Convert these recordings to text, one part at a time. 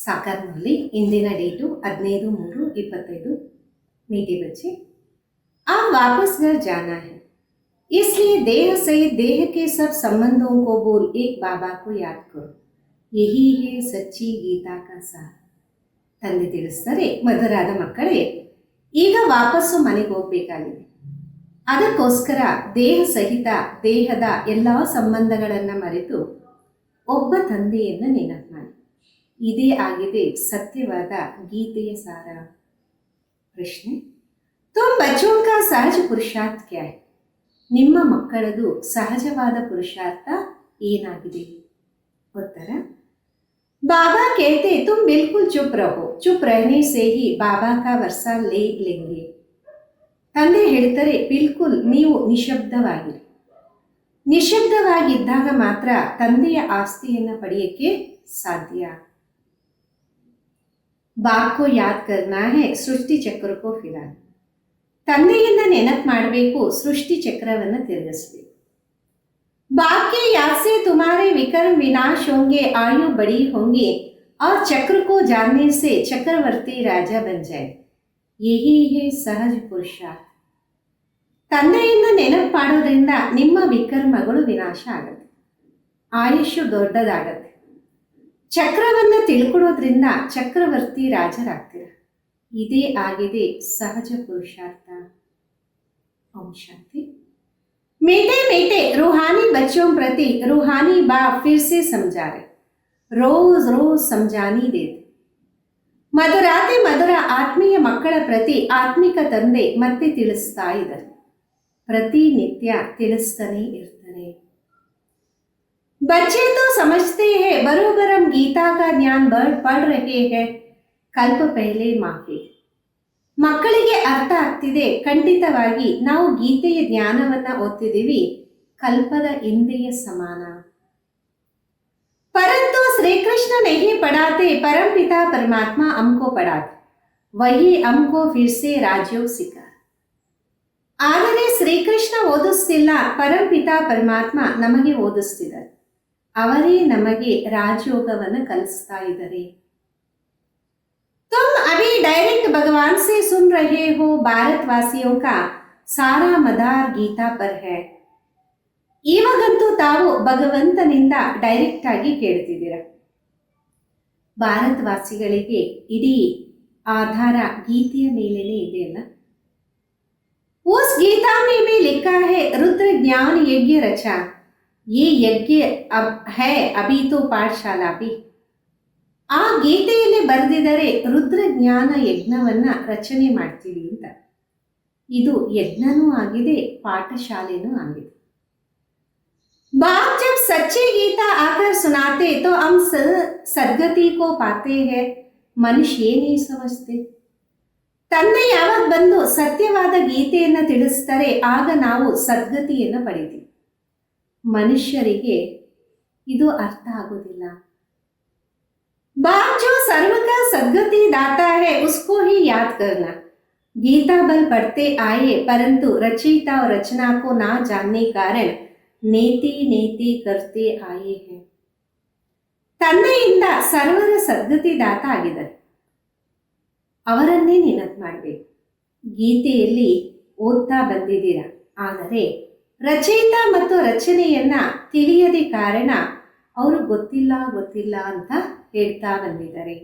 ಸಾಕಾರ್ನಲ್ಲಿ ಇಂದಿನ ಡೇಟು 15/3/25। मीठे बच्चे, अब वापस घर जाना है, इसलिए देह सहित देह के सब संबंधों को बोल एक बाबा को याद करो, यही है सच्ची गीता का सार। ತಂದೆ ತಿಳಿಸ್ತಾರೆ, ಮಧುರಾದ ಮಕ್ಕಳೇ, ಈಗ ವಾಪಸ್ಸು ಮನೆಗೆ ಹೋಗ್ಬೇಕಾಗಿದೆ. ಅದಕ್ಕೋಸ್ಕರ ದೇಹ ಸಹಿತ ದೇಹದ ಎಲ್ಲ ಸಂಬಂಧಗಳನ್ನು ಮರೆತು ಒಬ್ಬ ತಂದೆಯನ್ನು ನೆನಪು ಮಾಡಿ. ಇದೇ ಆಗಿದೆ ಸತ್ಯವಾದ ಗೀತೆಯ ಸಾರ. ಪ್ರಶ್ನೆ, ತುಮ್ ಬಚ್ಚೋं का ಸಹಜ ಪುರುಷಾರ್ಥ ಕ್ಯಾ ಹೈ? ನಿಮ್ಮ ಮಕ್ಕಳದು ಸಹಜವಾದ ಪುರುಷಾರ್ಥ ಏನಾಗಿದೆ? ಉತ್ತರ, बाबा कहते तुम बिल्कुल चुप रहो, चुप रहने से ही बाबा का वर्षा ले लेंगे। ತಂದೆ ಹೇಳ್ತಾರೆ, ಬಿಲ್ಕುಲ್ ನೀವು ನಿಶಬ್ದವಾಗಿರಿ. ನಿಶಬ್ದವಾಗಿದ್ದಾಗ ಮಾತ್ರ ತಂದೆಯ ಆಸ್ತಿಯನ್ನು ಪಡೆಯಕ್ಕೆ ಸಾಧ್ಯ. ಬಾಪ್ ಕೋ ಯಾದ್ ಕರ್ನಾ ಹೈ, ಸೃಷ್ಟಿ ಚಕ್ರ ಕೋ ಫಿರಾನ. ತಂದೆಯನ್ನ ನೆನಪು ಮಾಡಬೇಕು, ಸೃಷ್ಟಿ ಚಕ್ರವನ್ನು ತಿರುಗಿಸಬೇಕು. बाप के याद से तुम्हारे विकर्म विनाश होंगे, आयु बड़ी होंगी और चक्र को जानने से चक्रवर्ती राजा बन जाए, यही है सहज पुरुषार्थ. ತಂದೆಯಿಂದ ನೆನಪು ಮಾಡೋದ್ರಿಂದ ನಿಮ್ಮ ವಿಕರ್ಮಗಳು ವಿನಾಶ ಆಗತ್ತೆ, ಆಯುಷ್ಯು ದೊಡ್ಡದಾಗತ್ತೆ. ಚಕ್ರವನ್ನು ತಿಳ್ಕೊಳ್ಳೋದ್ರಿಂದ ಚಕ್ರವರ್ತಿ ರಾಜರಾಗ್ತೀರ. ಇದೇ ಆಗಿದೆ ಸಹಜ ಪುರುಷಾರ್ಥ. ಓಂ ಶಾಂತಿ. मीठे मीठे रूहानी बच्चों प्रति रूहानी बाप फिर से समझा रहे, रोज रोज समझानी देते. ಮಧುರಾತಿ ಮಧುರ ಆತ್ಮೀಯ ಮಕ್ಕಳ ಪ್ರತಿ ಆತ್ಮಿಕ ತಂದೆ ಮತ್ತೆ ತಿಳಿಸ್ತಾ ಇದ್ದಾರೆ, ಪ್ರತಿನಿತ್ಯ ತಿಳಿಸ್ತಾನೆ ಇರ್ತಾರೆ. बच्चे तो समझते हैं बरोबर हम गीता का ज्ञान पढ़ रहे हैं, कल्प पहले माफी. ಮಕ್ಕಳಿಗೆ ಅರ್ಥ ಆಗ್ತಿದೆ, ಖಂಡಿತವಾಗಿ ನಾವು ಗೀತೆಯ ಜ್ಞಾನವನ್ನು ಓದ್ತಿದ್ದೀವಿ, ಕಲ್ಪದ ಹಿಂದೆಯ ಸಮಾನ. परंतु श्री कृष्ण नहीं पढ़ाते, परम पिता परमात्मा हमको पढ़ाते, वही हमको फिर से राजयोग सिखा. ಆದರೆ ಶ್ರೀಕೃಷ್ಣ ಓದಿಸ್ತಿಲ್ಲ, ಪರಂಪಿತ ಪರಮಾತ್ಮ ನಮಗೆ ಓದಿಸ್ತಿದ್ದಾರೆ. ಅವರೇ ನಮಗೆ ರಾಜಯೋಗವನ್ನು ಕಲಿಸ್ತಾ ಇದ್ದಾರೆ. तुम अभी डायरेक्ट भगवान से सुन रहे हो, भारतवासियों का सारा मदार गीता पर है. ಇವಾಗಂತೂ ತಾವು ಭಗವಂತನಿಂದ ಡೈರೆಕ್ಟ್ ಆಗಿ ಕೇಳ್ತಿದ್ದೀರ. ಭಾರತವಾಸಿಗಳಿಗೆ ಇಡೀ ಆಧಾರ ಗೀತೆಯ ಮೇಲೇನೆ ಇದೆಯಲ್ಲ. उस गीता में भी लिखा है रुद्र ज्ञान यज्ञ रचा, ये यज्ञ अब है अभी तो पाठशाला भी. ಆ ಗೀತೆಯಲ್ಲಿ ಬರೆದಿದ್ದಾರೆ, ರುದ್ರ ಜ್ಞಾನ ಯಜ್ಞವನ್ನ ರಚನೆ ಮಾಡ್ತೀವಿ ಅಂತ. ಇದು ಯಜ್ಞನೂ ಆಗಿದೆ, ಪಾಠಶಾಲೆನೂ ಆಗಿದೆ. बाप जब सच्ची गीता आकर सुनाते तो हम सद्गति को पाते हैं, मनुष्य ये नहीं समझते. ತಂದೆ ಯಾವಾಗ ಬಂದು ಸತ್ಯವಾದ ಗೀತೆಯನ್ನು ತಿಳಿಸ್ತಾರೆ, ಆಗ ನಾವು ಸದ್ಗತಿಯನ್ನು ಪಡಿತೀವಿ. ಮನುಷ್ಯರಿಗೆ ಇದು ಅರ್ಥ ಆಗೋದಿಲ್ಲ. बाप जो सर्व का सद्गति दाता है, उसको ही याद करना. गीता बल पढ़ते आए, परंतु रचयिता और रचना को ना जानने कारण ನೇತಿ ನೇತಿ करते आए हैं. ತಂದೆಯಿಂದ ಸರ್ವರ ಸದ್ಗತಿ ದಾತ ಆಗಿದ್ದಾರೆ, ಅವರನ್ನೇ ನೆನಪು ಮಾಡಬೇಕು. ಗೀತೆಯಲ್ಲಿ ಓದ್ತಾ ಬಂದಿದ್ದೀರ, ಆದರೆ ರಚಯಿತ ಮತ್ತು ರಚನೆಯನ್ನ ತಿಳಿಯದೆ ಕಾರಣ ಅವರು ಗೊತ್ತಿಲ್ಲ ಅಂತ ಹೇಳ್ತಾ ಬಂದಿದ್ದಾರೆ.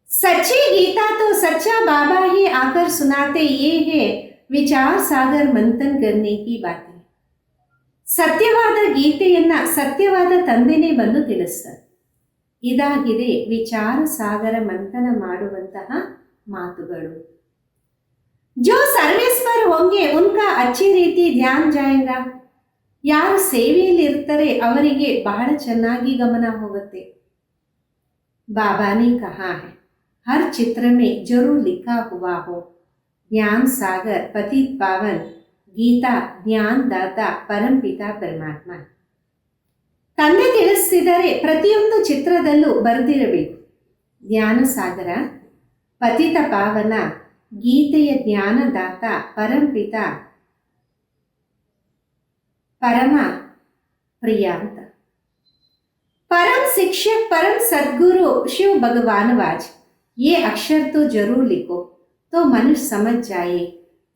सच्ची गीता तो सच्चा बाबा ही आकर सुनाते, ये है विचार सागर मंथन करने की बातें. ಸತ್ಯವಾದ ಗೀತೆಯನ್ನ ಸತ್ಯವಾದ ತಂದೆನೇ ಬಂದು ತಿಳಿಸ್ತಾರೆ. ಇದಾಗಿದೆ ವಿಚಾರ ಸಾಗರ ಮಂಥನ ಮಾಡುವಂತಹ ಮಾತುಗಳು. जो सर्विस पर होंगे उनका अच्छी ರೀತಿ ಧ್ಯಾನ ಜಾಯೇಗಾ. ಯಾರು ಸೇವೆಯಲ್ಲಿ ಇರ್ತಾರೆ ಅವರಿಗೆ ಬಹಳ ಚೆನ್ನಾಗಿ ಗಮನ ಹೋಗುತ್ತೆ. बाबा ने कहा है हर चित्र में जरूर लिखा हुआ हो, ज्ञान सागर पतित पावन गीता ज्ञान दाता ಪರಂಪಿತ ಪರಮಾತ್ಮ. ತಂದೆ ತಿಳಿಸಿದರೆ ಪ್ರತಿಯೊಂದು ಚಿತ್ರದಲ್ಲೂ ಬರೆದಿರಬೇಕು, ಜ್ಞಾನ ಸಾಗರ, ಪತಿತ ಪಾವನ, ಗೀತೆಯ ಜ್ಞಾನದಾತ, ಪರಂಪಿತ ಪರಮ ಪ್ರಿಯ ಅಂತ. परम शिक्षक परम सदगुरु शिव भगवान वाज, ये अक्षर तो जरूर लिखो तो मनुष्य समझ जाए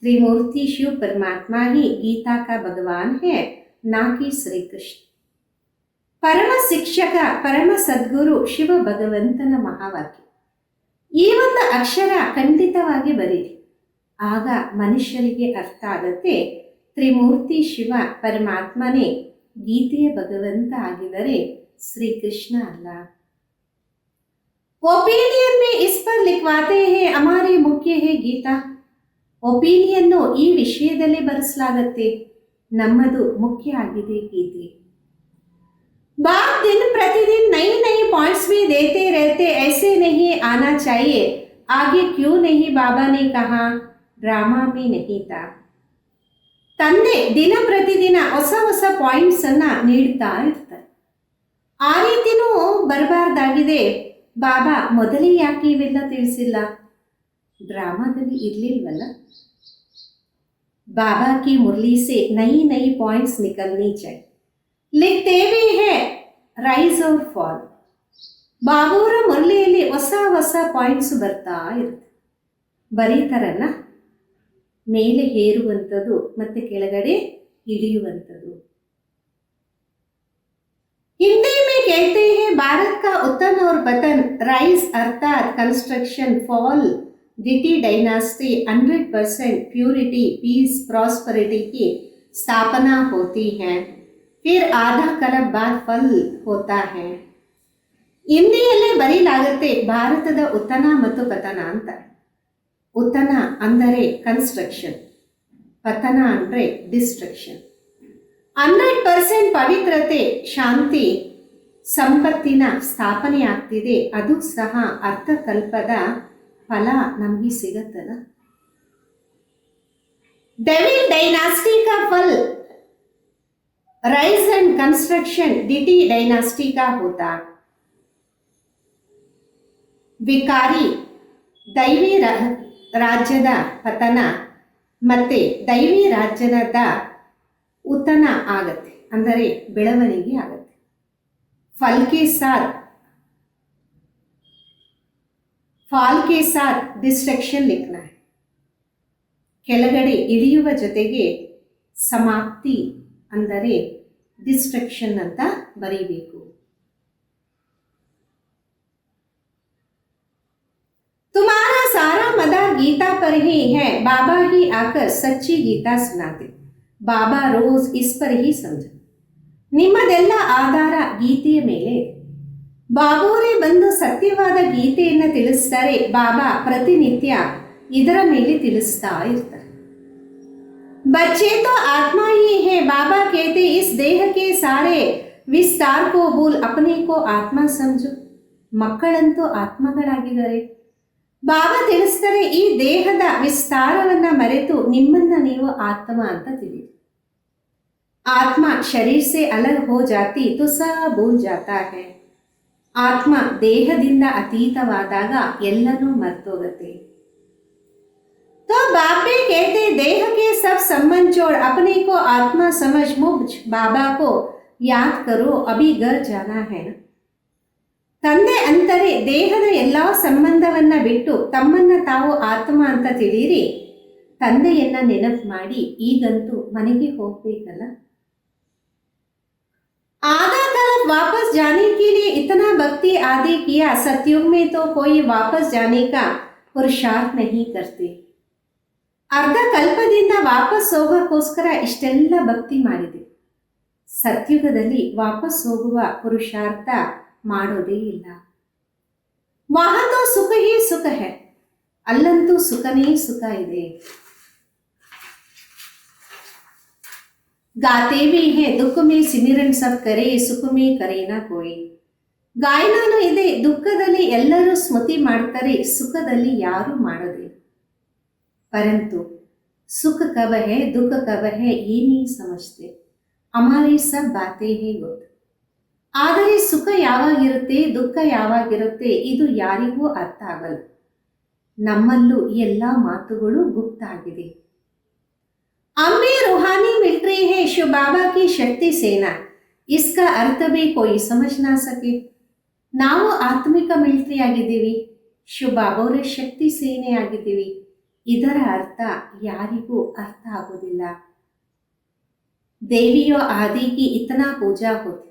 त्रिमूर्ति शिव परमात्मा ही गीता का भगवान है, ना कि श्री कृष्ण. ಪರಮ ಶಿಕ್ಷಕ ಪರಮ ಸದ್ಗುರು ಶಿವ ಭಗವಂತನ ಮಹಾವಾಕ್ಯ. ಈ ಒಂದು ಅಕ್ಷರ ಖಂಡಿತವಾಗಿ ಬರೀರಿ, ಆಗ ಮನುಷ್ಯರಿಗೆ ಅರ್ಥ ಆಗತ್ತೆ ತ್ರಿಮೂರ್ತಿ ಶಿವ ಪರಮಾತ್ಮನೇ ಗೀತೆಯ ಭಗವಂತ ಆಗಿದರೆ ಶ್ರೀಕೃಷ್ಣ ಅಲ್ಲ. ಒಪಿನಿಯನ್ ಮೇ ಇಸ್ ಪರ್ ಲಿಖವಾತೆ ಹೇ ಹಮಾರಿ ಮುಖ್ಯ ಹೇ ಗೀತಾ. ಒಪಿನಿಯನ್ನು ಈ ವಿಷಯದಲ್ಲೇ ಬರೆಸಲಾಗತ್ತೆ, ನಮ್ಮದು ಮುಖ್ಯ ಆಗಿದೆ ಗೀತೆ. बाप दिन प्रतिदिन नई नई पॉइंट्स भी देते रहते, ऐसे नहीं आना चाहिए, आगे क्यों नहीं बाबा ने कहा, ड्रामा में नहीं था. ತಂದೆ ದಿನ ಪ್ರತಿದಿನ ಹೊಸ ಹೊಸ ಪಾಯಿಂಟ್ಸ್ ಅನ್ನ ನೀಡ್ತಾ ಇರ್ತಾರೆ. ಆ ರೀತಿನೂ ಬರಬಾರ್ದಾಗಿದೆ. ಬಾಬಾ ಮೊದಲೇ ಯಾಕೆ ಇವೆಲ್ಲ ತಿಳಿಸಿಲ್ಲ, ಡ್ರಾಮಾದಲ್ಲಿ ಇರ್ಲಿಲ್ವಲ್ಲ. ಬಾಬಾ ಕಿ ಮುರಳಿ ಸೆ ನई नई पॉइंट्स निकलनी चाहिए. लिखते भी है ರೈಸ್ और ಫಾಲ್. ಬಾಬೂರ ಮುರಳಿಯಲ್ಲಿ ಹೊಸ ಹೊಸ ಪಾಯಿಂಟ್ಸ್ ಬರ್ತಾ ಇರುತ್ತೆ. ಬರೀತಾರಲ್ಲ, ಮೇಲೆ ಏರುವಂಥದ್ದು ಮತ್ತೆ ಕೆಳಗಡೆ ಇಳಿಯುವಂಥದ್ದು. हिंदी में कहते हैं भारत का उत्थान और पतन, राइज अर्थात construction, fall deity dynasty, 100% purity, peace, prosperity की स्थापना होती है, फिर आधा कलब बाद फल होता है. ಹಿಂದಿಯಲ್ಲೇ ಬರೀಲಾಗತ್ತೆ ಭಾರತದ ಉತ್ತನ ಮತ್ತು ಪತನ ಅಂತ. ಉತ್ತನ ಅಂದರೆ ಕನ್ಸ್ಟ್ರಕ್ಷನ್, ಪತನ ಅಂದರೆ ಡಿಸ್ಟ್ರಕ್ಷನ್. 100% ಪವಿತ್ರತೆ, ಶಾಂತಿ, ಸಂಪತ್ತಿನ ಸ್ಥಾಪನೆ ಆಗ್ತಿದೆ, ಅದು ಸಹ ಅರ್ಥಕಲ್ಪದ ಫಲ ನಮಗೆ ಸಿಗತ್ತಲ್ಲ. ಡೆವಿಲ್ ಡೈನಾಸ್ಟಿ ಕಾ fall rise and construction deity dynasty का होता. ವಿಕಾರಿ ದೈವಿ ರಾಜ್ಯದ ಪತನ ಮತ್ತೆ ದೈವಿ ರಾಜ್ಯದ ಉತ್ತನ ಆಗತ್ತೆ, ಅಂದರೆ ಬೆಳವಣಿಗೆ ಆಗತ್ತೆ. ಫಾಲ್ ಕೆ ಸಾಥ್ ಡಿಸ್ಟ್ರಕ್ಷನ್ ಲಿಖನಾ ಹೈ. ಕೆಳಗಡೆ ಇಳಿಯುವ ಜೊತೆಗೆ ಸಮಾಪ್ತಿ ಅಂದರೆ ಡಿಸ್ಟ್ರಕ್ಷನ್ ಅಂತ ಬರೀಬೇಕು. तुम्हारा सारा मदार गीता पर ही है, बाबा ही आकर सच्ची गीता सुनाते. ಬಾಬಾ ರೋಜ್ ಇಸ್ ಪರ್ ಹಿ ಸಮझ. ನಿಮ್ಮದೆಲ್ಲ ಆಧಾರ ಗೀತೆಯ ಮೇಲೆ. ಬಾಬೂರೇ ಬಂದು ಸತ್ಯವಾದ ಗೀತೆಯನ್ನು ತಿಳಿಸ್ತಾರೆ. ಬಾಬಾ ಪ್ರತಿನಿತ್ಯ ಇದರ ಮೇಲೆ ತಿಳಿಸ್ತಾ ಇರ್ತಾರೆ. बच्चे तो आत्मा ही है, बाबा कहते इस देह के सारे विस्तार को भूल अपने को आत्मा समझो. ಮಕ್ಕಳಂತೂ ಆತ್ಮಗಳಾಗಿದ್ದಾರೆ. ಬಾಬಾ ತಿಳಿಸ್ತಾರೆ, ಈ ದೇಹದ ವಿಸ್ತಾರವನ್ನ ಮರೆತು ನಿಮ್ಮನ್ನ ನೀವು ಆತ್ಮ ಅಂತ ತಿಳಿಯಿರಿ. ಆತ್ಮ ಶರೀರ ಸೆ ಅಲಗ್ ಹೋ ಜಾತಿ ತೋ ಸಬ್ ಭೂಲ್ ಜಾತಾ ಹೈ. ಆತ್ಮ ದೇಹದಿಂದ ಅತೀತವಾದಾಗ ಎಲ್ಲನೂ ಮರ್ತೋಗತ್ತೆ. तो बाप भी कहते देह के सब संबंध छोड़ अपने को आत्मा समझ मुझ बाबा को याद करो, अभी घर जाना है ना. ತಂದೆ ಅಂತಾರೆ, ದೇಹದ ಎಲ್ಲ ಸಂಬಂಧವನ್ನ ಬಿಟ್ಟು ತಮ್ಮನ್ನ ತಾವು ಆತ್ಮ ಅಂತ ತಿಳಿಯಿರಿ, ತಂದೆಯನ್ನ ನೆನಪು ಮಾಡಿ, ಈಗಂತೂ ಮನೆಗೆ ಹೋಗ್ಬೇಕಲ್ಲ. आधा कलब वापस जाने के लिए इतना भक्ति आदि किया, सतयुग में तो कोई वापस जाने का पुरुषार्थ नहीं करते. ಅರ್ಧ ಕಲ್ಪದಿಂದ ವಾಪಸ್ ಹೋಗೋಕ್ಕೋಸ್ಕರ ಇಷ್ಟೆಲ್ಲ ಭಕ್ತಿ ಮಾಡಿದೆ, ಸತ್ಯುಗದಲ್ಲಿ ವಾಪಸ್ ಹೋಗುವ ಪುರುಷಾರ್ಥ ಮಾಡೋದೇ ಇಲ್ಲ. ವಹಾತೋ ಸುಖ ಹಿ ಸುಖ ಹೈ, ಅಲ್ಲಂತೂ ಸುಖನೇ ಸುಖ ಇದೆ. ಗಾತೆ ಭಿ ಹೈ ದುಃಖ ಮೇ ಸಿಮಿರನ್ ಸಬ್ ಕರೆ, ಸುಖ ಮೇ ಕರೆ ನಾ ಕೋಯಿ. ಗಾಯನೂ ಇದೆ, ದುಃಖದಲ್ಲಿ ಎಲ್ಲರೂ ಸ್ಮೃತಿ ಮಾಡ್ತಾರೆ, ಸುಖದಲ್ಲಿ ಯಾರೂ ಮಾಡೋದಿಲ್ಲ. परंतु सुख कब है दुख कब है ये नहीं समझते. हमारी सब बातें ही ಗೊತ್ತು, ಆದರೆ ಸುಖ ಯಾವಾಗಿರುತ್ತೆ ದುಃಖ ಯಾವಾಗಿರುತ್ತೆ ಇದು ಯಾರಿಗೂ ಅರ್ಥ ಆಗಲ್ಲ. ನಮ್ಮಲ್ಲೂ ಎಲ್ಲ ಮಾತುಗಳು ಗುಪ್ತ ಆಗಿದೆ. ಅಮ್ಮೆ ರೂಹಾನಿ ಮಿಲ್ಟ್ರಿ ಹೇ ಶಿವ ಬಾಬಾ ಕಿ ಶಕ್ತಿ ಸೇನಾ, इसका अर्थ भी कोई समझ ना सके. ನಾವು ಆತ್ಮಿಕ ಮಿಲಿಟರಿ ಆಗಿದ್ದೀವಿ, ಶಿವಬಾಬಾವರ ಶಕ್ತಿ ಸೇನೆ ಆಗಿದ್ದೀವಿ. ಇದರ ಅರ್ಥ ಯಾರಿಗೂ ಅರ್ಥ ಆಗೋದಿಲ್ಲ. देवियों आदि की इतना पूजा होती,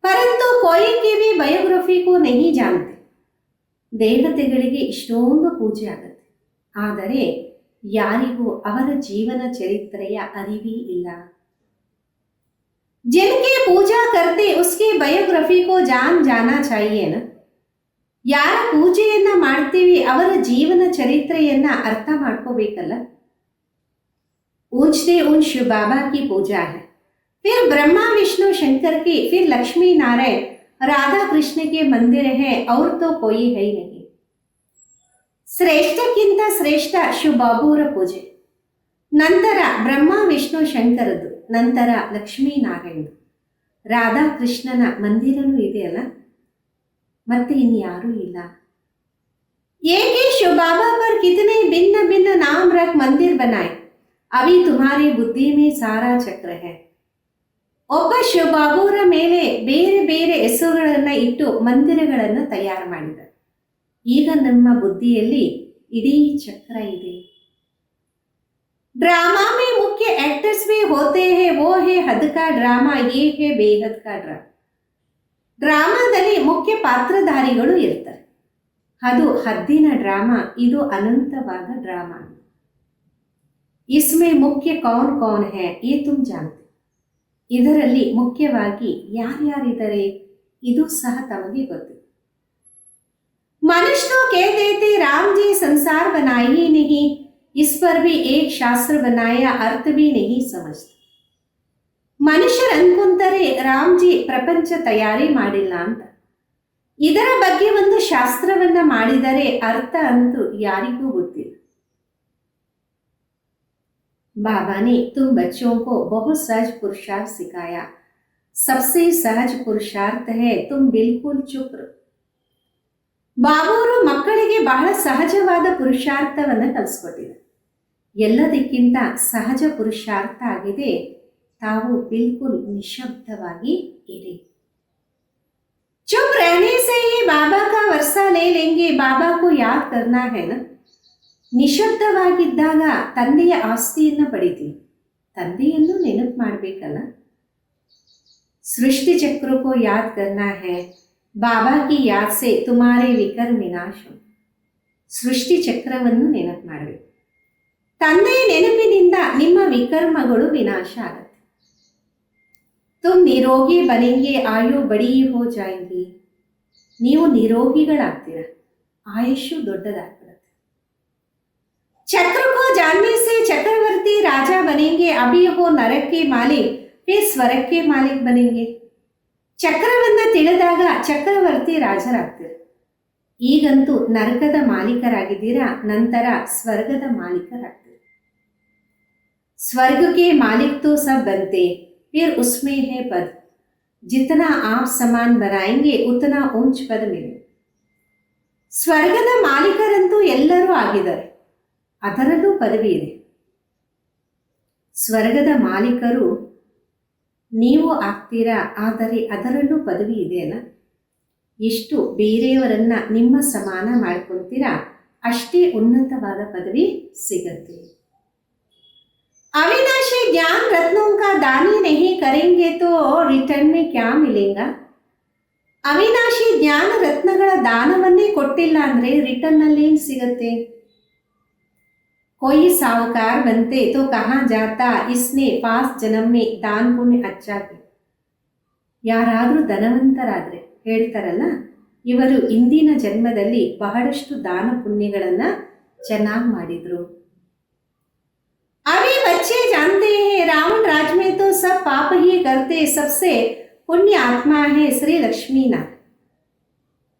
परंतु कोई की भी बायोग्राफी को नहीं जानते. ದೇವತೆಗಳಿಗೆ ಇಷ್ಟೊಂದು ಪೂಜೆ ಆಗುತ್ತೆ, ಆದರೆ ಯಾರಿಗೂ ಅವರ ಜೀವನ ಚರಿತ್ರೆಯ ಅರಿವೇ ಇಲ್ಲ. जिनकी पूजा करते उसकी बायोग्राफी को जान जाना चाहिए ना. ಯಾರ ಪೂಜೆಯನ್ನ ಮಾಡ್ತೀವಿ ಅವರ ಜೀವನ ಚರಿತ್ರೆಯನ್ನ ಅರ್ಥ ಮಾಡ್ಕೋಬೇಕಲ್ಲ. ऊंचते ऊंच शिव बाबा की पूजा है, फिर ब्रह्मा विष्णु शंकर की, फिर लक्ष्मी नारायण राधा कृष्ण के मंदिर है और तो कोई है ही नहीं. ಶ್ರೇಷ್ಠಕ್ಕಿಂತ ಶ್ರೇಷ್ಠ ಶಿವ ಬಾಬುವರ ಪೂಜೆ, ನಂತರ ಬ್ರಹ್ಮ ವಿಷ್ಣು ಶಂಕರದು, ನಂತರ ಲಕ್ಷ್ಮೀ ನಾರಾಯಣದು, ರಾಧಾ ಕೃಷ್ಣನ ಮಂದಿರನೂ ಇದೆಯಲ್ಲ, ಮತ್ತೆ ಇನ್ಯಾರೂ ಇಲ್ಲ. ಏಕೆ ಶಿವ ಬಾಬಾ ಪರ್ ಕಿತನೆ ಭಿನ್ನ ಭಿನ್ನ ನಾಮ್ ರಖ್ ಮಂದಿರ್ ಬನಾಯ್, ಅವಿ ತುಮಾರಿ ಬುದ್ಧಿ ಮೇ ಸಾರಾ ಚಕ್ರ ಹೈ. ಒಬ್ಬ ಶಿವಬಾಬುವರ ಮೇಲೆ ಬೇರೆ ಬೇರೆ ಹೆಸರುಗಳನ್ನ ಇಟ್ಟು ಮಂದಿರಗಳನ್ನ ತಯಾರು ಮಾಡಿದ್ದಾರೆ. ಈಗ ನಮ್ಮ ಬುದ್ಧಿಯಲ್ಲಿ ಇಡೀ ಚಕ್ರ ಇದೆ. ड्रामा में मुख्य एक्टर्स भी होते हैं, वो है हद का ड्रामा, ये है बेहद का ड्रामा. ಡ್ರಾಮಾದಲ್ಲಿ ಮುಖ್ಯ ಪಾತ್ರಧಾರಿಗಳು ಇರ್ತಾರೆ, ಅದು ಹದ್ದಿನ ಡ್ರಾಮಾ, ಇದು ಅನಂತವಾದ ಡ್ರಾಮಾ. इसमें मुख्य कौन कौन है ये तुम जानते. ಇದರಲ್ಲಿ ಮುಖ್ಯವಾಗಿ ಯಾರ್ಯಾರಿದ್ದಾರೆ ಇದು ಸಹ ತಮಗೆ ಗೊತ್ತು. मनुष्य तो कह देते राम जी संसार बनाए ही नहीं, इस पर भी एक शास्त्र बनाया, अर्थ भी नहीं समझते. ಮನುಷ್ಯರು ಅನ್ಕೊಂತಾರೆ ರಾಮ್ಜಿ ಪ್ರಪಂಚ ತಯಾರಿ ಮಾಡಿಲ್ಲ ಅಂತ. ಇದರ ಬಗ್ಗೆ ಒಂದು ಶಾಸ್ತ್ರವನ್ನ ಮಾಡಿದರೆ ಅರ್ಥ ಅಂತೂ ಯಾರಿಗೂ ಗೊತ್ತಿಲ್ಲ. बाबा ने तुम बच्चों को बहुत सहज पुरुषार्थ सिखाया, सबसे सहज पुरुषार्थ है तुम बिल्कुल चुप रहो. ಬಾಬುವರು ಮಕ್ಕಳಿಗೆ ಬಹಳ ಸಹಜವಾದ ಪುರುಷಾರ್ಥವನ್ನು ಕಲಿಸ್ಕೊಟ್ಟಿದ್ದಾರೆ. ಎಲ್ಲದಕ್ಕಿಂತ ಸಹಜ ಪುರುಷಾರ್ಥ ಆಗಿದೆ ತಾವು ಬಿಲ್ಕುಲ್ ನಿಶಬ್ದವಾಗಿ ಇರಿ. चुप रहने से ही बाबा का वर्षा ले लेंगे, बाबा को याद करना है ना. ನಿಶಬ್ದವಾಗಿದ್ದಾಗ ತಂದೆಯ ಆಸ್ತಿಯನ್ನು ಪಡಿತೀವಿ, ತಂದೆಯನ್ನು ನೆನಪು ಮಾಡಬೇಕಲ್ಲ. ಸೃಷ್ಟಿ ಚಕ್ರ ಕೋ ಯಾದ್ ಕರ್ನಾ ಹೈ, ಬಾಬಾ ಕಿ ಯಾದ್ ಸೆ ತುಮಾರೆ ವಿಕರ್ಮ ವಿನಾಶ. ಸೃಷ್ಟಿ ಚಕ್ರವನ್ನು ನೆನಪು ಮಾಡಬೇಕು, ತಂದೆಯ ನೆನಪಿನಿಂದ ನಿಮ್ಮ ವಿಕರ್ಮಗಳು ವಿನಾಶ ಆಗುತ್ತೆ. ತುಮ್ ನಿರೋಗಿ ಬನೆಂಗೆ, ಆಯು ಬಡಿ ಹೋ ಜಾಯಂಗಿ. ನೀವು ನಿರೋಗಿಗಳಾಗ್ತೀರ, ಆಯುಷು ದೊಡ್ಡದಾಗ್ಬಿಡುತ್ತೆ. चक्र को जानने से चक्रवर्ती राजा बनेंगे, अभी हो नरक के मालिक, फिर स्वर्ग के मालिक बनेंगे. ಚಕ್ರವನ್ನ ತಿಳಿದಾಗ ಚಕ್ರವರ್ತಿ ರಾಜರಾಗ್ತೀರ. ಈಗಂತೂ ನರಕದ ಮಾಲೀಕರಾಗಿದ್ದೀರಾ, ನಂತರ ಸ್ವರ್ಗದ ಮಾಲೀಕರಾಗ್ತೀರ. स्वर्ग के मालिक तो सब बनते, फिर उसमें है पद, जितना आप समान बनाएंगे उतना ऊंच पद मिले. ಸ್ವರ್ಗದ ಮಾಲೀಕರಂತೂ ಎಲ್ಲರೂ ಆಗಿದ್ದಾರೆ, ಅದರಲ್ಲೂ ಪದವಿ ಇದೆ. ಸ್ವರ್ಗದ ಮಾಲೀಕರು ನೀವು ಆಗ್ತೀರಾ, ಆದರೆ ಅದರಲ್ಲೂ ಪದವಿ ಇದೆಯಲ್ಲ. ಎಷ್ಟು ಬೇರೆಯವರನ್ನ ನಿಮ್ಮ ಸಮಾನ ಮಾಡ್ಕೊಳ್ತೀರಾ ಅಷ್ಟೇ ಉನ್ನತವಾದ ಪದವಿ ಸಿಗತ್ತೆ. अविनाशी ज्ञान रत्नों का दान ही नहीं करेंगे तो रिटर्न में क्या मिलेगा. ಅವಿನಾಶಿ ಜ್ಞಾನ ರತ್ನಗಳ ದಾನವನ್ನೇ ಕೊಟ್ಟಿಲ್ಲ ಅಂದ್ರೆ ರಿಟರ್ನ್ ಅಲ್ಲಿ ಏನ್ ಸಿಗತ್ತೆ. कोई साहूकार बनते तो कहाँ जाता, इसने 5 जन्म में दान पुण्य अच्छा किया. ಯಾರಾದರೂ ಧನವಂತರಾದ್ರೆ ಹೇಳ್ತಾರಲ್ಲ, ಇವರು ಇಂದಿನ ಜನ್ಮದಲ್ಲಿ ಬಹಳಷ್ಟು ದಾನ ಪುಣ್ಯಗಳನ್ನ ಚೆನ್ನಾಗಿ ಮಾಡಿದ್ರು. अभी बच्चे जानते हैं रावण राज में तो सब पाप ही करते, सबसे पुण्य आत्मा है श्री लक्ष्मी नारायण.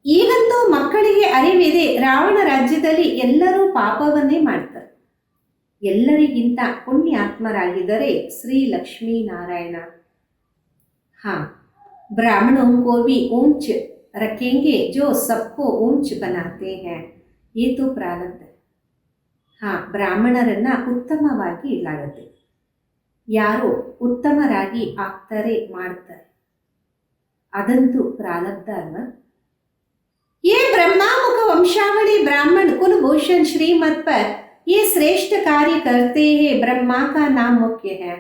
ಈಗಂತೂ ಮಕ್ಕಳಿಗೆ ಅರಿವಿದೆ, ರಾವಣ ರಾಜ್ಯದಲ್ಲಿ ಎಲ್ಲರೂ ಪಾಪವನ್ನೇ ಮಾಡ್ತಾರೆ, ಎಲ್ಲರಿಗಿಂತ पुण्यात्मरागिद्दरे श्री लक्ष्मी नारायण. हाँ, ब्राह्मणों को भी ऊंच रखेंगे जो सबको ऊंच बनाते हैं, ये तो प्रारब्ध है. हाँ, ಬ್ರಾಹ್ಮಣರನ್ನ ಉತ್ತಮವಾಗಿ ಇಡಲಾಗುತ್ತೆ, ಯಾರು ಉತ್ತಮರಾಗಿ ಆಗ್ತಾರೆ ಮಾಡ್ತಾರೆ, ಅದಂತೂ ಪ್ರಾರಬ್ಧ ಅಲ್ವಾ. ये ब्रह्मामुख वंशावली ब्राह्मण कुलभूषण श्रीमत पर ये श्रेष्ठ कार्य करते हैं, ब्रह्मा का नाम मुख्य है.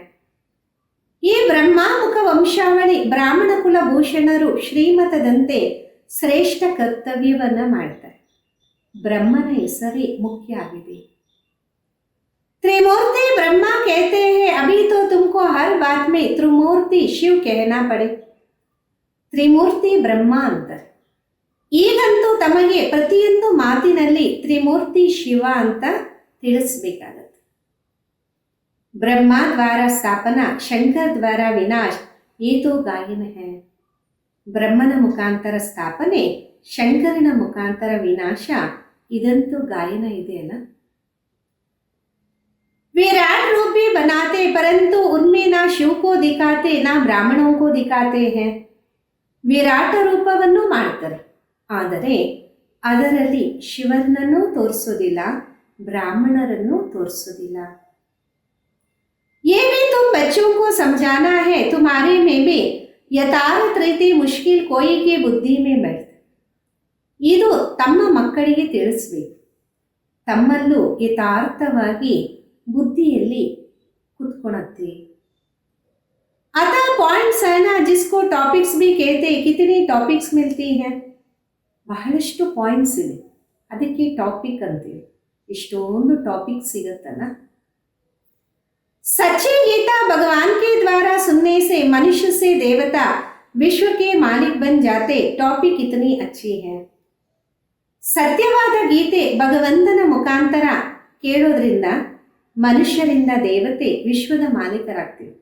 ಈ ಬ್ರಹ್ಮಾಮುಖ ವಂಶಾವಳಿ ಬ್ರಾಹ್ಮಣ ಕುಲಭೂಷಣರು ಶ್ರೀಮತದಂತೆ ಶ್ರೇಷ್ಠ ಕರ್ತವ್ಯವನ್ನ ಮಾಡ್ತಾರೆ. ಬ್ರಹ್ಮನ ಹೆಸರೇ ಮುಖ್ಯ ಆಗಿದೆ. त्रिमूर्ति ब्रह्मा कहते हैं, अभी तो तुमको हर बात में त्रिमूर्ति शिव कहना पड़े. ತ್ರಿಮೂರ್ತಿ ಬ್ರಹ್ಮ ಅಂತಾರೆ. ಈಗಂತೂ ತಮಗೆ ಪ್ರತಿಯೊಂದು ಮಾತಿನಲ್ಲಿ ತ್ರಿಮೂರ್ತಿ ಶಿವ ಅಂತ ತಿಳಿಸ್ಬೇಕಾಗತ್ತೆ. ಬ್ರಹ್ಮ ದ್ವಾರ ಸ್ಥಾಪನಾ, ಶಂಕರ್ ದ್ವಾರ ವಿನಾಶ್, ಏತೋ ಗಾಯನ ಹೇ. ಬ್ರಹ್ಮನ ಮುಖಾಂತರ ಸ್ಥಾಪನೆ, ಶಂಕರನ ಮುಖಾಂತರ ವಿನಾಶ, ಇದಂತೂ ಗಾಯನ ಇದೆಯಲ್ಲ. विराट रूप भी बनाते परंतु उनमें ना शिव को दिखाते ना ब्राह्मणों को दिखाते हैं. ವಿರಾಟ ರೂಪವನ್ನು ಮಾಡ್ತಾರೆ, ಆದರೆ ಅದರಲ್ಲಿ ಶಿವನನ್ನು ತೋರಿಸೋದಿಲ್ಲ, ಬ್ರಾಹ್ಮಣರನ್ನು ತೋರಿಸೋದಿಲ್ಲ. ये भी तुम बच्चों को समझाना है, तुम्हारे में भी यथार्थ ರೀತಿ ಮುಷ್ಕಿಲ್ कोई के बुद्धि में बैठ. ಇದು ತಮ್ಮ ಮಕ್ಕಳಿಗೆ ತಿಳಿಸ್ಬೇಕು. ತಮ್ಮಲ್ಲೂ ಯಥಾರ್ಥವಾಗಿ ಬುದ್ಧಿಯಲ್ಲಿ ಕುತ್ಕೊಳತ್ತೆ. अतः पॉइंट्स है ना, जिसको टॉपिक्स भी कहते हैं. कितनी टॉपिक्स मिलती हैं? ಬಹಳಷ್ಟು ಪಾಯಿಂಟ್ಸ್ ಇದೆ, ಅದಕ್ಕೆ ಟಾಪಿಕ್ ಅಂತೀವಿ. ಇಷ್ಟೊಂದು ಟಾಪಿಕ್ ಸಿಗುತ್ತಲ್ಲ. सच्ची गीता भगवान के द्वारा सुनने से मनुष्य से देवता विश्व के मालिक बन जाते. टॉपिक इतनी अच्छी है. ಸತ್ಯವಾದ ಗೀತೆ ಭಗವಂತನ ಮುಖಾಂತರ ಕೇಳೋದ್ರಿಂದ ಮನುಷ್ಯರಿಂದ ದೇವತೆ, ವಿಶ್ವದ ಮಾಲೀಕರಾಗ್ತೀವಿ.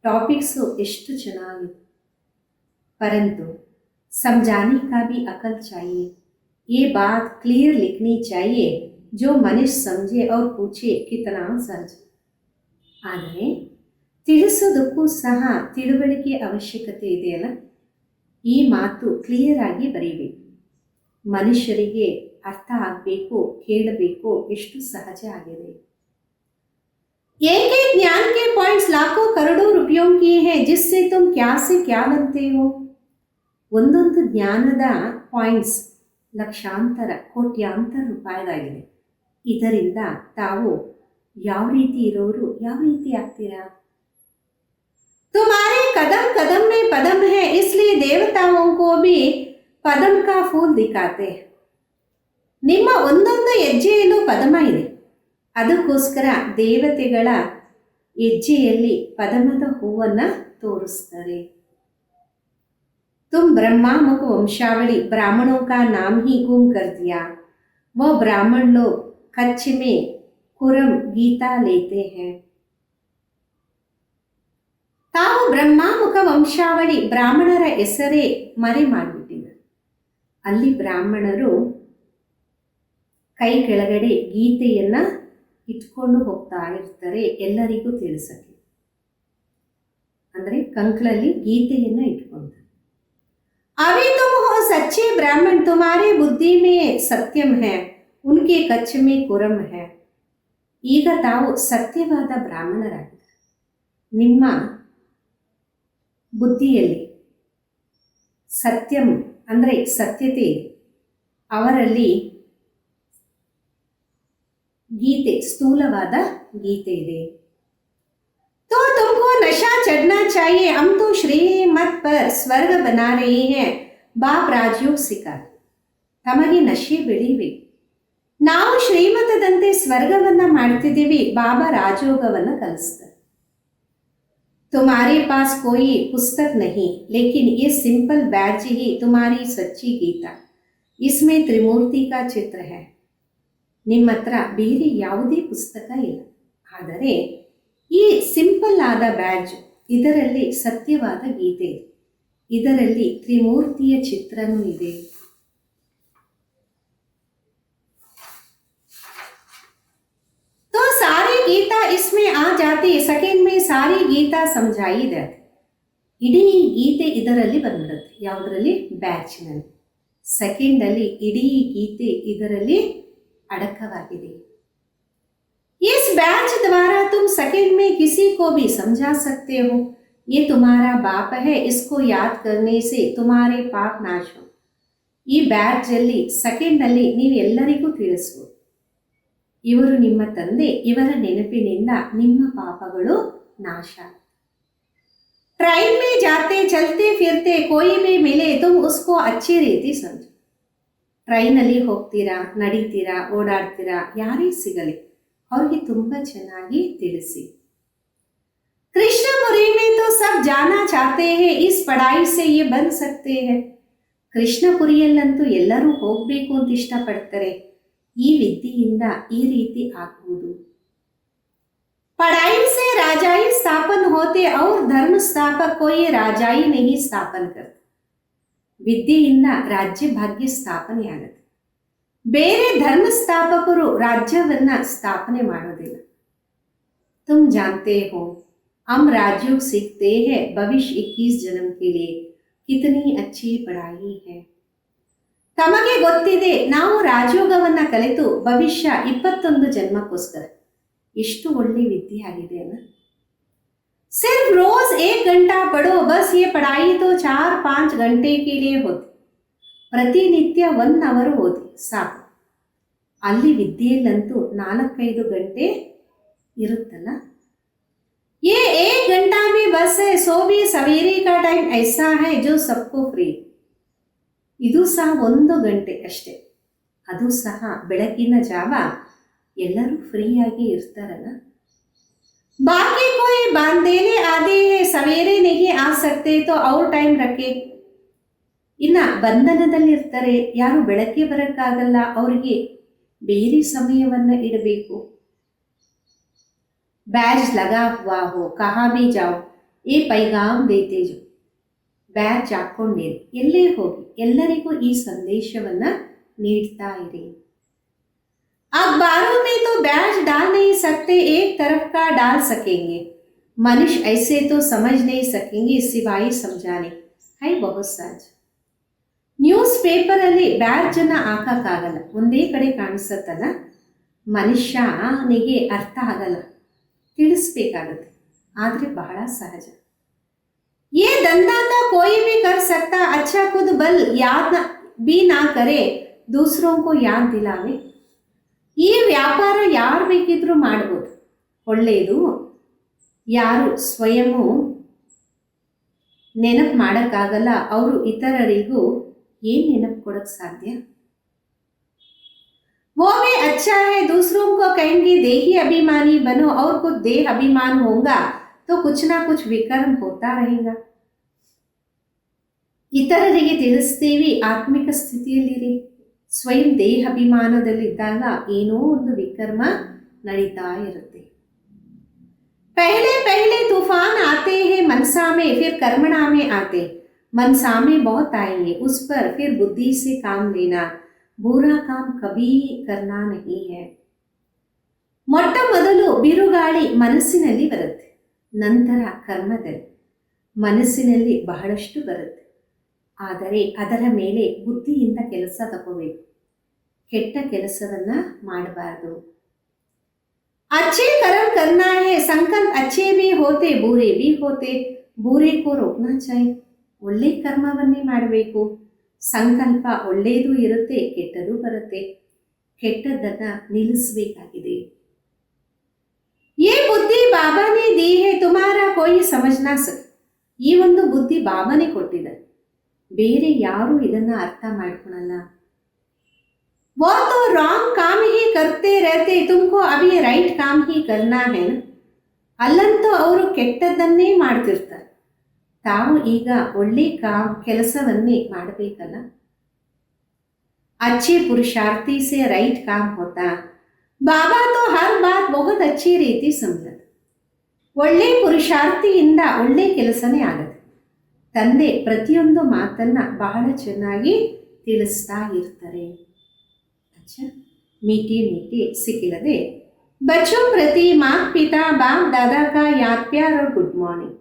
टॉपिक्सು ಎಷ್ಟು ಚೆನ್ನಾಗಿದೆ. परंतु समझाने का भी अकल चाहिए. ये बात क्लियर लिखनी चाहिए, जो मनुष्य समझे और पूछे कितना सहज. ಆದರೆ ತಿಳಿಸೋದಕ್ಕೂ ಸಹ ತಿಳುವಳಿಕೆ ಅವಶ್ಯಕತೆ ಇದೆಯಲ್ಲ. ಈ ಮಾತು ಕ್ಲಿಯರ್ ಆಗಿ ಬರೀಬೇಕು, ಮನುಷ್ಯರಿಗೆ ಅರ್ಥ ಆಗಬೇಕು, ಕೇಳಬೇಕು. ಎಷ್ಟು ಸಹಜ ಆಗಿದೆ. एक एक ज्ञान के पॉइंट्स लाखों करोड़ों रुपयों की है, जिससे तुम क्या से क्या बनते हो. ಒಂದೊಂದು ಜ್ಞಾನದ ಪಾಯಿಂಟ್ಸ್ ಲಕ್ಷಾಂತರ ಕೋಟ್ಯಾಂತರ ರೂಪಾಯಿದಾಗಿದೆ. ಇದರಿಂದ ತಾವು ಯಾವ ರೀತಿ ಇರೋರು, ಯಾವ ರೀತಿ ಆಗ್ತೀರಾ. तुम्हारे कदम कदम में पदम है, इसलिए देवताओं को भी पदम का फूल दिखाते. ನಿಮ್ಮ ಒಂದೊಂದು ಹೆಜ್ಜೆಯಲ್ಲೂ ಪದಮ ಇದೆ, ಅದಕ್ಕೋಸ್ಕರ ದೇವತೆಗಳ ಹೆಜ್ಜೆಯಲ್ಲಿ ಪದಮದ ಹೂವನ್ನು ತೋರಿಸ್ತಾರೆ. तुम ब्रह्मामुख वंशावली ब्राह्मणों का नाम ही गुम कर दिया. वो ब्राह्मण लोग कच्छ में कुरम गीता लेते हैं. ತಾವು ಬ್ರಹ್ಮಾಮುಖ ವಂಶಾವಳಿ ಬ್ರಾಹ್ಮಣರ ಹೆಸರೇ ಮರೆ ಮಾಡಿಬಿಟ್ಟಿದ್ದಾರೆ. ಅಲ್ಲಿ ಬ್ರಾಹ್ಮಣರು ಕೈ ಕೆಳಗಡೆ ಗೀತೆಯನ್ನ ಇಟ್ಕೊಂಡು ಹೋಗ್ತಾ ಇರ್ತಾರೆ, ಎಲ್ಲರಿಗೂ ತಿಳಿಸಕ್ಕೆ. ಅಂದರೆ ಕಂಕಳಲ್ಲಿ ಗೀತೆಯನ್ನ ಇಟ್ಕೊಂತಾರೆ. अभी तुम हो सच्चे ब्राह्मण, तुम्हारे बुद्धि में सत्यम है, उनके कच्छ में कुरम है. ಈಗ ತಾವು ಸತ್ಯವಾದ ಬ್ರಾಹ್ಮಣರಾಗಿದ್ದಾರೆ. ನಿಮ್ಮ ಬುದ್ಧಿಯಲ್ಲಿ ಸತ್ಯಂ ಅಂದರೆ ಸತ್ಯತೆ ಇದೆ, ಅವರಲ್ಲಿ ಗೀತೆ, ಸ್ಥೂಲವಾದ ಗೀತೆ ಇದೆ. तो तुमको नशा चढ़ना चाहिए. हम तो श्रीमत पर स्वर्ग बना रहे हैं, बाप राजयोग सिखार. ತಮಗೆ ನಶೆ ಬೆಳಿಬೇಕು. ನಾವು ಶ್ರೀಮತದಂತೆ ಸ್ವರ್ಗವನ್ನ ಮಾಡ್ತಿದ್ದೀವಿ, ಬಾಬಾ ರಾಜಯೋಗವನ್ನ ಕಲಿಸ್ತಾರೆ. तुम्हारे पास कोई पुस्तक नहीं, लेकिन ये सिंपल बैच ही तुम्हारी सच्ची गीता. इसमें त्रिमूर्ति का चित्र है. ನಿಮ್ಮ ಹತ್ರ ಬೇರೆ ಯಾವುದೇ ಪುಸ್ತಕ ಇಲ್ಲ, ಆದರೆ ಈ ಸಿಂಪಲ್ ಆದ ಬ್ಯಾಡ್ಜ್, ಇದರಲ್ಲಿ ಸತ್ಯವಾದ ಗೀತೆ ಇದೆ, ಇದರಲ್ಲಿ ತ್ರಿಮೂರ್ತಿಯ ಚಿತ್ರನೂ ಇದೆ. तो सारी गीता इसमें आ जाती, सेकेंड में सारी गीता समझाई जाती. ಇಡೀ ಗೀತೆ ಇದರಲ್ಲಿ ಬಂದ್ಬಿಡುತ್ತೆ. ಯಾವುದರಲ್ಲಿ? ಬ್ಯಾಚ್ನಲ್ಲಿ. ಸೆಕೆಂಡಲ್ಲಿ ಇಡೀ ಗೀತೆ ಇದರಲ್ಲಿ ಅಡಕವಾಗಿದೆ. इस बैच द्वारा तुम सेकंड में किसी को भी समझा सकते हो. ये तुम्हारा बाप है, इसको याद करने से तुम्हारे पाप नाಶ हो. ಈ ಬ್ಯಾಡ್ಜಲ್ಲಿ ಸೆಕೆಂಡಲ್ಲಿ ನೀವು ಎಲ್ಲರಿಗೂ ತಿಳಿಸ್ಬೋದು, ಇವರು ನಿಮ್ಮ ತಂದೆ, ಇವರ ನೆನಪಿನಿಂದ ನಿಮ್ಮ ಪಾಪಗಳು ನಾಶ. ट्रेन में जाते चलते फिरते कोई भी मिले तुम उसको अच्छी ರೀತಿ समझो. ಟ್ರೈನಲ್ಲಿ ಹೋಗ್ತೀರಾ, ನಡೀತೀರಾ, ಓಡಾಡ್ತೀರಾ, ಯಾರೇ ಸಿಗಲಿ ಅವ್ರಿಗೆ ತುಂಬ ಚೆನ್ನಾಗಿ ತಿಳಿಸಿ. कृष्णपुरी में तो सब जाना चाहते हैं, इस पढ़ाई से ये बन सकते हैं. ಕೃಷ್ಣಪುರಿಯಲ್ಲಂತೂ ಎಲ್ಲರೂ ಹೋಗಬೇಕು ಅಂತ ಇಷ್ಟಪಡ್ತಾರೆ, ಈ ವಿದ್ಯೆಯಿಂದ ಈ ರೀತಿ ಆಗ್ಬೋದು. पढ़ाई से राजाई स्थापन होते और धर्म स्थापक कोई राजाई नहीं स्थापन करते. ವಿದ್ಯೆಯಿಂದ ರಾಜ್ಯ ಭಾಗ್ಯ ಸ್ಥಾಪನೆ ಆಗುತ್ತೆ, ಬೇರೆ ಧರ್ಮ ಸ್ಥಾಪಕರು ರಾಜ್ಯವನ್ನ ಸ್ಥಾಪನೆ ಮಾಡೋದಿಲ್ಲ. तुम जानते हो हम राजयोग सीखते हैं भविष्य 21 जन्म के लिए, कितनी अच्छी पढ़ाई है. ತಮಗೆ ಗೊತ್ತಿದೆ ನಾವು ರಾಜಯೋಗವನ್ನ ಕಲಿತು ಭವಿಷ್ಯ 21 ಜನ್ಮಕ್ಕೋಸ್ಕರ ಎಷ್ಟು ಒಳ್ಳೆ ವಿದ್ಯೆ ಆಗಿದೆ ಅಲ್ಲ. सिर्फ रोज 1 घंटा पढ़ो बस, ये पढ़ाई तो 4-5 घंटे के लिए होती. ಪ್ರತಿನಿತ್ಯ 1 ಅವರ್ ಓದಿ ಸಾಕು. ಅಲ್ಲಿ ವಿದ್ಯೆಯಲ್ಲಂತೂ 4-5 ಗಂಟೆ ಇರುತ್ತಲ್ಲ. ये 1 घंटा भी बस है, सो भी सवेरे का टाइम ऐसा है जो सबको फ्री. ಇದು ಸಹ 1 ಗಂಟೆ ಅಷ್ಟೇ, ಅದು ಸಹ ಬೆಳಗಿನ ಜಾವ ಎಲ್ಲರೂ ಫ್ರೀಯಾಗಿ ಇರ್ತಾರಲ್ಲ. बाकी कोई बांधेले आदे सवेरे नहीं आ सकते तो और टाइಮ್ रखे. ಇನ್ನ ಬಂಧನದಲ್ಲಿರ್ತಾರೆ, ಯಾರು ಬೆಳಗ್ಗೆ ಬರೋಕ್ಕಾಗಲ್ಲ, ಅವರಿಗೆ ಬೇರೆ ಸಮಯವನ್ನು ಇಡಬೇಕು. बैज लगा हुआ हो कहाँ भी जाओ ये पैगाम देते जो. ಬ್ಯಾಚ್ ಹಾಕ್ಕೊಂಡಿರಿ, ಎಲ್ಲೇ ಹೋಗಿ ಎಲ್ಲರಿಗೂ ಈ ಸಂದೇಶವನ್ನ ನೀಡ್ತಾ ಇರಿ. अखबारों में तो बैच डाल नहीं सकते, एक तरफ का डाल सकेंगे. मनुष्य ऐसे तो समझ नहीं सकेंगे सिवाय समझाने. है बहुत सहज. ನ್ಯೂಸ್ ಪೇಪರಲ್ಲಿ ಬ್ಯಾಡ್ಜನ್ನು ಹಾಕಕ್ಕಾಗಲ್ಲ, ಒಂದೇ ಕಡೆ ಕಾಣಿಸುತ್ತಲ್ಲ, ಮನುಷ್ಯನಿಗೆ ಅರ್ಥ ಆಗಲ್ಲ, ತಿಳಿಸ್ಬೇಕಾಗತ್ತೆ, ಆದರೆ ಬಹಳ ಸಹಜ. ये धंधा तो कोई भी कर सकता, अच्छा खुद बल याद भी ना करे दूसरों को याद दिलावे. ಈ ವ್ಯಾಪಾರ ಯಾರು ಬೇಕಿದ್ರೂ ಮಾಡ್ಬೋದು, ಒಳ್ಳೆಯದು. ಯಾರು ಸ್ವಯಂ ನೆನಪು ಮಾಡೋಕ್ಕಾಗಲ್ಲ ಅವರು ಇತರರಿಗೂ ಏನು ನೆನಪು ಕೊಡೋಕ್ಕೆ ಸಾಧ್ಯ. वो भी अच्छा है, दूसरों को कहेंगे देही अभिमानी बनो और खुद देह अभिमान होगा तो कुछ ना कुछ विकर्म होता रहेगा. ಇತರರಿಗೆ ತಿಳಿಸ್ತೀವಿ ಆತ್ಮಿಕ ಸ್ಥಿತಿಯಲ್ಲಿರಿ, ಸ್ವಯಂ ದೇಹಾಭಿಮಾನದಲ್ಲಿದ್ದಾಗ ಏನೋ ಒಂದು ವಿಕರ್ಮ ನಡೀತಾ ಇರುತ್ತೆ. पहले पहले तूफान आते हैं मनसा में, फिर कर्मणा में आते. मनसा में बहुत आएंगे, उस पर फिर बुद्धि से काम लेना, बुरा काम कभी करना नहीं है. ಮೊಟ್ಟ ಮೊದಲು ಬಿರುಗಾಳಿ ಮನಸ್ಸಿನಲ್ಲಿ ಬರುತ್ತೆ, ನಂತರ ಕರ್ಮದಲ್ಲಿ ಮನಸ್ಸಿನಲ್ಲಿ ಬಹಳಷ್ಟು ಬರುತ್ತೆ. ಆದರೆ ಅದರ ಮೇಲೆ ಬುದ್ಧಿಯಿಂದ ಕೆಲಸ ತಗೋಬೇಕು, ಕೆಟ್ಟ ಕೆಲಸವನ್ನ ಮಾಡಬಾರ್ದು. अच्छे कर्म करना है, संकल्प अच्छे भी होते बुरे भी होते, बुरे को रोकना चाहिए. ಒಳ್ಳೆ ಕರ್ಮವನ್ನೇ ಮಾಡಬೇಕು, ಸಂಕಲ್ಪ ಒಳ್ಳೆಯದು ಇರುತ್ತೆ, ಕೆಟ್ಟದು ಬರುತ್ತೆ, ಕೆಟ್ಟದ್ದನ್ನ ನಿಲ್ಲಿಸಬೇಕಾಗಿದೆ. ये बुद्धि बाबा ने दी है, तुम्हारा कोई समझ ना सके. ಈ ಒಂದು ಬುದ್ಧಿ ಬಾಬಾನೇ ಕೊಟ್ಟಿದ್ದಾರೆ, ಬೇರೆ ಯಾರು ಇದನ್ನ ಅರ್ಥ ಮಾಡ್ಕೊಳಲ್ಲ. वो तो रॉन्ग काम ही करते रहते, तुमको अभी राइट काम ही करना है. ಅಲ್ಲಂತೂ ಅವರು ಕೆಟ್ಟದ್ದನ್ನೇ ಮಾಡ್ತಿರ್ತಾರೆ, ತಾವು ಈಗ ಒಳ್ಳೆ ಕೆಲಸವನ್ನೇ ಮಾಡಬೇಕಲ್ಲ. अच्छे पुरुषार्थी से राइट काम होता. बाबा तो हर बात बहुत अच्छी ರೀತಿ समझते. ಒಳ್ಳೆ ಪುರುಷಾರ್ಥಿಯಿಂದ ಒಳ್ಳೆ ಕೆಲಸನೇ ಆಗುತ್ತೆ. ತಂದೆ ಪ್ರತಿಯೊಂದು ಮಾತನ್ನ ಬಹಳ ಚೆನ್ನಾಗಿ ತಿಳಿಸ್ತಾ ಇರ್ತಾರೆ. अच्छा मीठे मीठे सिखिलदे बच्चों प्रति माता पिता बाप दादा का याद प्यार और गुड मॉर्निंग.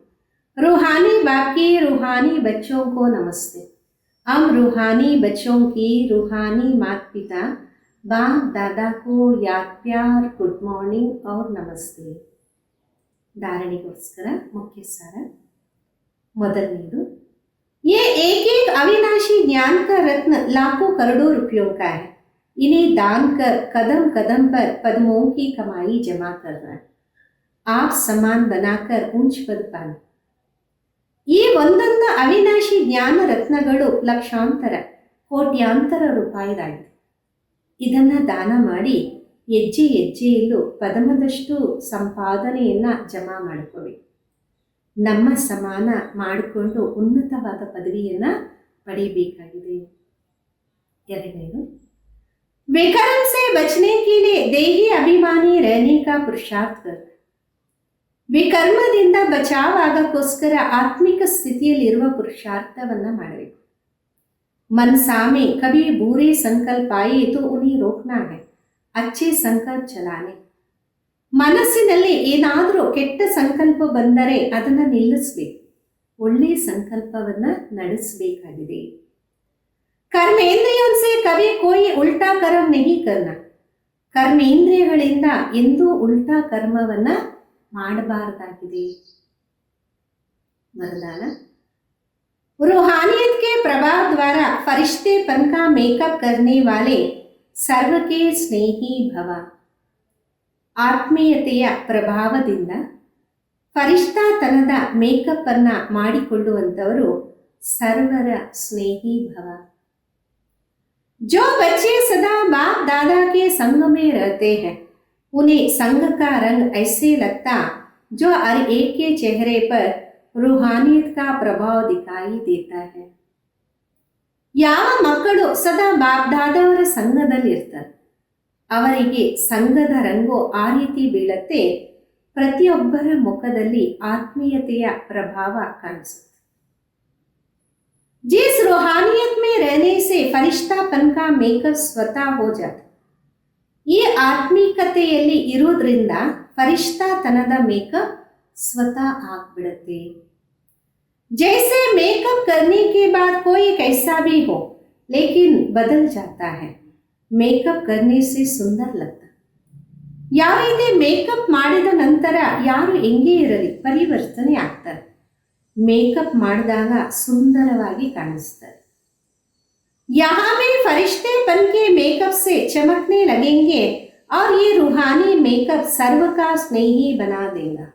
रूहानी बाप की रूहानी बच्चों को नमस्ते. हम रूहानी बच्चों की रूहानी माता पिता बाप दादा को याद प्यार गुड मॉर्निंग और नमस्ते. धारणेಗೋಸ್ಕರ ಮುಖ್ಯ ಸಾರ. ಮೊದಲನೇದು, ये एक एक अविनाशी ज्ञान का रत्न लाखों करोड़ों रुपयों का है, इन्हें दान कर कदम कदम पर पद्मों की कमाई जमा करना, आप समान बनाकर ऊंच पद पाना. ಈ ಒಂದೊಂದು ಅವಿನಾಶಿ ಜ್ಞಾನ ರತ್ನಗಳು ಲಕ್ಷಾಂತರ ಕೋಟ್ಯಾಂತರ ರೂಪಾಯಿದಾಗಿದೆ. ಇದನ್ನು ದಾನ ಮಾಡಿ ಹೆಜ್ಜೆ ಹೆಜ್ಜೆಯಲ್ಲೂ ಪದಮದಷ್ಟು ಸಂಪಾದನೆಯನ್ನು ಜಮಾ ಮಾಡಿಕೋಬೇಕು. ನಮ್ಮ ಸಮಾನ ಮಾಡಿಕೊಂಡು ಉನ್ನತವಾದ ಪದವಿಯನ್ನು ಪಡೆಯಬೇಕಾಗಿದೆ. ಎರಡನೇದು, विकर्म से बचने के लिए देही अभिमानी रहने का पुरुषार्थ करना. ವಿಕರ್ಮದಿಂದ ಬಚಾವಾಗಕ್ಕೋಸ್ಕರ ಆತ್ಮಿಕ ಸ್ಥಿತಿಯಲ್ಲಿರುವ ಪುರುಷಾರ್ಥವನ್ನು ಮಾಡಬೇಕು. मन सामे कभी बुरे संकल्प आए तो उन्हें रोकना है, अच्छे संकल्प चलाने. ಮನಸ್ಸಿನಲ್ಲಿ ಏನಾದರೂ ಕೆಟ್ಟ ಸಂಕಲ್ಪ ಬಂದರೆ ಅದನ್ನು ನಿಲ್ಲಿಸಬೇಕು, ಒಳ್ಳೆಯ ಸಂಕಲ್ಪವನ್ನು ನಡೆಸಬೇಕಾಗಿದೆ. कर्मेंद्रियों से कभी कोई उल्टा कर्म नहीं करना. ಕರ್ಮೇಂದ್ರಿಯಗಳಿಂದ ಎಂದೂ ಉಲ್ಟಾ ಕರ್ಮವನ್ನು ಮಾಡಬಾರದಾಗಿದೆ. वरदान, रूहानियत के प्रभाव द्वारा फरिश्तेपन का मेकअप करने वाले सर्व के स्नेही भव. ಆತ್ಮೀಯತೆಯ ಪ್ರಭಾವದಿಂದ ಫರಿಷ್ಠಾತನದ ಮೇಕಪ್ ಅನ್ನು ಮಾಡಿಕೊಳ್ಳುವಂಥವರು ಸರ್ವರ ಸ್ನೇಹಿ ಭವ. जो बच्चे सदा बाप दादा के संग में रहते हैं, उन्हें संग का रंग ऐसे लगता जो हर एक के चेहरे पर रूहानियत का प्रभाव दिखाई देता है. ಯಾವ ಮಕ್ಕಳು ಸದಾ ಬಾಪ್ ದಾದವರ ಸಂಘದಲ್ಲಿರ್ತಾರೆ, ಅವರಿಗೆ ಸಂಘದ ರಂಗು ಆ ರೀತಿ ಬೀಳತ್ತೆ, ಪ್ರತಿಯೊಬ್ಬರ ಮುಖದಲ್ಲಿ ಆತ್ಮೀಯತೆಯ ಪ್ರಭಾವ ಕಾಣಿಸುತ್ತೆ. जिस रूहानियत में रहने से फरिश्तापन का मेकअप स्वतः हो जाता. ಈ ಆತ್ಮೀಕತೆಯಲ್ಲಿ ಇರೋದ್ರಿಂದ ಫರಿಷ್ಠಾತನದ ಮೇಕಪ್ ಸ್ವತಃ ಆಗ್ಬಿಡುತ್ತೆ. जैसे मेकअप करने के बाद कोई कैसा भी हो लेकिन बदल जाता है, मेकअप करने से सुंदर लगता. ಯಾವ ರೀತಿ ಮೇಕಪ್ ಮಾಡಿದ ನಂತರ ಯಾರು ಹೆಂಗೆ ಇರಲಿ ಪರಿವರ್ತನೆ ಆಗ್ತಾರೆ, ಮೇಕಪ್ ಮಾಡಿದಾಗ ಸುಂದರವಾಗಿ ಕಾಣಿಸ್ತಾರೆ. यहाँ में फरिश्तेपन के मेकअप से चमकने लगेंगे और ये रूहानी मेकअप सर्व का स्नेही बना देगा.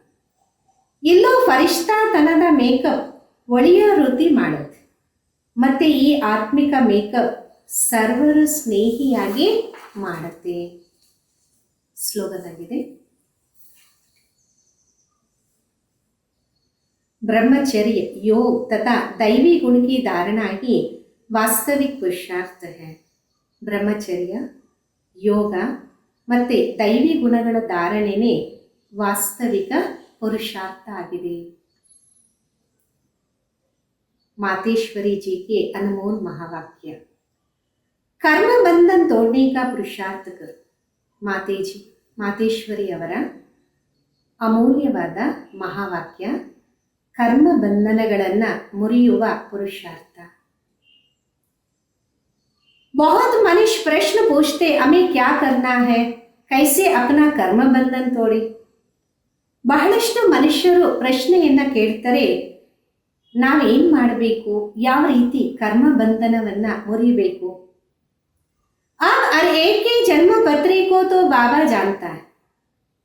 ಇಲ್ಲೂ ಫರಿಷ್ಠಾತನದ ಮೇಕಪ್ ಒಳಿಯ ವೃದ್ಧಿ ಮಾಡುತ್ತೆ, ಮತ್ತೆ ಈ ಆತ್ಮಿಕ ಮೇಕಪ್ ಸರ್ವರ ಸ್ನೇಹಿಯಾಗಿ ಮಾಡುತ್ತೆ. ಶ್ಲೋಕದಾಗಿದೆ, ब्रह्मचर्य योग तथा दैवी गुण की धारणा ही वास्तविक पुरुषार्थ है. ಬ್ರಹ್ಮಚರ್ಯ, ಯೋಗ ಮತ್ತು ದೈವಿ ಗುಣಗಳ ಧಾರಣೆನೇ ವಾಸ್ತವಿಕ पुरुषार्थ आಗಿದೆ. मातेश्वरी जी के अनमोल महावाक्य, कर्म बंधन तोड़ने का पुरुषार्थ कर. ಮಾತೇಜಿ ಮಾತೇಶ್ವರಿ ಅವರ ಅಮೂಲ್ಯವಾದ ಮಹಾವಾಕ್ಯ, ಕರ್ಮ ಬಂಧನಗಳನ್ನು ಮುರಿಯುವ ಪುರುಷಾರ್ಥ. बहुत मनुष्य प्रश्न पूछते हमें क्या करना है, कैसे अपना कर्म बंधन तोड़े. ಬಹಳಷ್ಟು ಮನುಷ್ಯರು ಪ್ರಶ್ನೆಯನ್ನು ಕೇಳ್ತಾರೆ, ನಾವೇನು ಮಾಡಬೇಕು, ಯಾವ ರೀತಿ ಕರ್ಮ ಬಂಧನವನ್ನು ಮುರಿಬೇಕು. अब हर एक के जन्म पत्री को तो बाबा जानता है.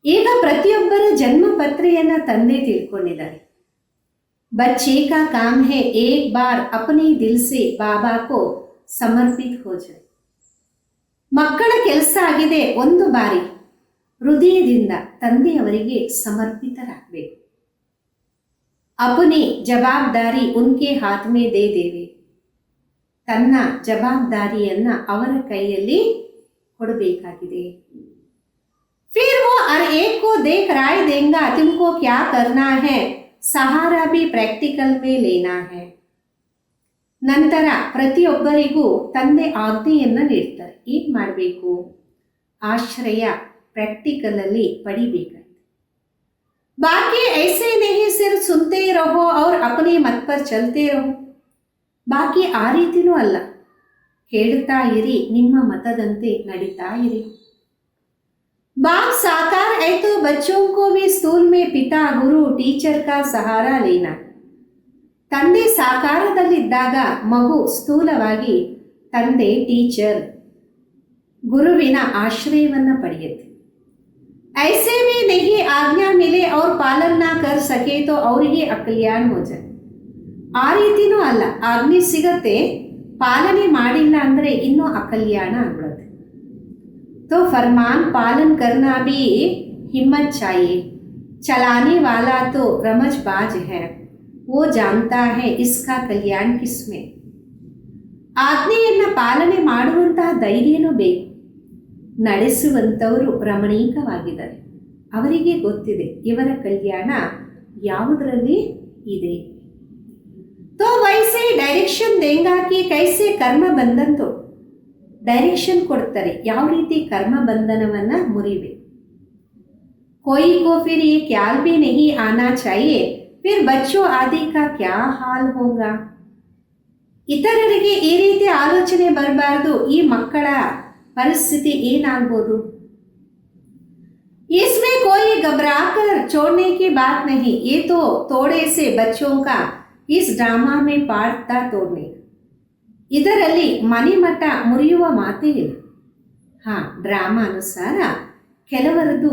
ಈಗ ಪ್ರತಿಯೊಬ್ಬರ ಜನ್ಮ ಪತ್ರಿಯನ್ನು ತಂದೆ ತಿಳ್ಕೊಂಡಿದ್ದಾರೆ. बच्चे का काम है एक बार अपने दिल से बाबा को समर्पित हो जाए. ಮಕ್ಕಳ ಕೆಲಸ ಆಗಿದೆ ಒಂದು ಬಾರಿ ಹೃದಯದಿಂದ ತಂದೆಯವರಿಗೆ ಸಮರ್ಪಿತರಾಗಬೇಕು. अपनी जवाबदारी उनके हाथ में दे देवे. ತನ್ನ ಜವಾಬ್ದಾರಿಯನ್ನು ಅವರ ಕೈಯಲ್ಲಿ ಕೊಡಬೇಕಾಗಿದೆ. फिर वो हर एक को देख राय देगा तुमको क्या करना है, सहारा भी प्रैक्टिकल में लेना है. ನಂತರ ಪ್ರತಿಯೊಬ್ಬರಿಗೂ ತಂದೆ ಆಜ್ಞೆಯನ್ನು ನೀಡ್ತಾರೆ, ಏನು ಮಾಡಬೇಕು, ಆಶ್ರಯ ಪ್ರಾಕ್ಟಿಕಲಲ್ಲಿ ಪಡಿಬೇಕಾಗಿದೆ. बाकी ऐसे नहीं सिर्फ सुनते रहो और अपने मत पर चलते रहो. ಬಾಕಿ ಆ ರೀತಿನೂ ಅಲ್ಲ, ಕೇಳ್ತಾ ಇರಿ, ನಿಮ್ಮ ಮತದಂತೆ ನಡೀತಾ ಇರಿ. बाप साकार है तो बच्चों को भी स्थूल में पिता गुरु टीचर का सहारा लेना. ತಂದೆ ಸಾಕಾರದಲ್ಲಿದ್ದಾಗ ಮಗು ಸ್ಥೂಲವಾಗಿ ತಂದೆ ಟೀಚರ್ ಗುರುವಿನ ಆಶ್ರಯವನ್ನು ಪಡೆಯುತ್ತೆ. ऐसे में नहीं आज्ञा मिले और पालन ना कर सके तो ಅವರಿಗೆ ಅಕಲ್ಯಾಣ हो जाए. ಆ ರೀತಿನೂ ಅಲ್ಲ, ಆಜ್ಞೆ ಸಿಗತ್ತೆ, ಪಾಲನೆ ಮಾಡಿಲ್ಲ ಅಂದರೆ ಇನ್ನೂ ಅಕಲ್ಯಾಣ ಆಗ್ಬಿಡುತ್ತೆ. तो फरमान पालन करना भी हिम्मत चाहिए. चलाने वाला तो रमजबाज है, वो जानता है इसका कल्याण किसमें. ಆಜ್ಞೆಯನ್ನು ಪಾಲನೆ ಮಾಡುವಂತಹ ಧೈರ್ಯನೂ ಬೇಕು. ನಡೆಸುವಂಥವರು ರಮಣೀಕವಾಗಿದ್ದಾರೆ, ಅವರಿಗೆ ಗೊತ್ತಿದೆ ಇವರ ಕಲ್ಯಾಣ ಯಾವುದರಲ್ಲಿ ಇದೆ. तो वैसे डायरेक्शन देंगा कि कैसे कर्म बंधन तो ಡೈರೆಕ್ಷನ್ ಕೊಡ್ತಾರೆ, ಯಾವ ರೀತಿ ಕರ್ಮ ಬಂಧನವನ್ನು ಮುರಿಬೇಕು. कोई को फिर ये ख्याल भी नहीं आना चाहिए फिर बच्चों आदि का क्या हाल होगा. ಇತರರಿಗೆ ಈ ರೀತಿ ಆಲೋಚನೆ ಬರಬಾರ್ದು, ಈ ಮಕ್ಕಳ ಪರಿಸ್ಥಿತಿ ಏನಾಗ್ಬೋದು. इसमें कोई घबराकर छोड़ने की बात नहीं, ये तो थोड़े से बच्चों का इस ड्रामा में पार्ट तोड़ने. ಇದರಲ್ಲಿ ಮನೆಮಠ ಮುರಿಯುವ ಮಾತೇ ಇಲ್ಲ. ಡ್ರಾಮಾ ಅನುಸಾರ ಕೆಲವರದು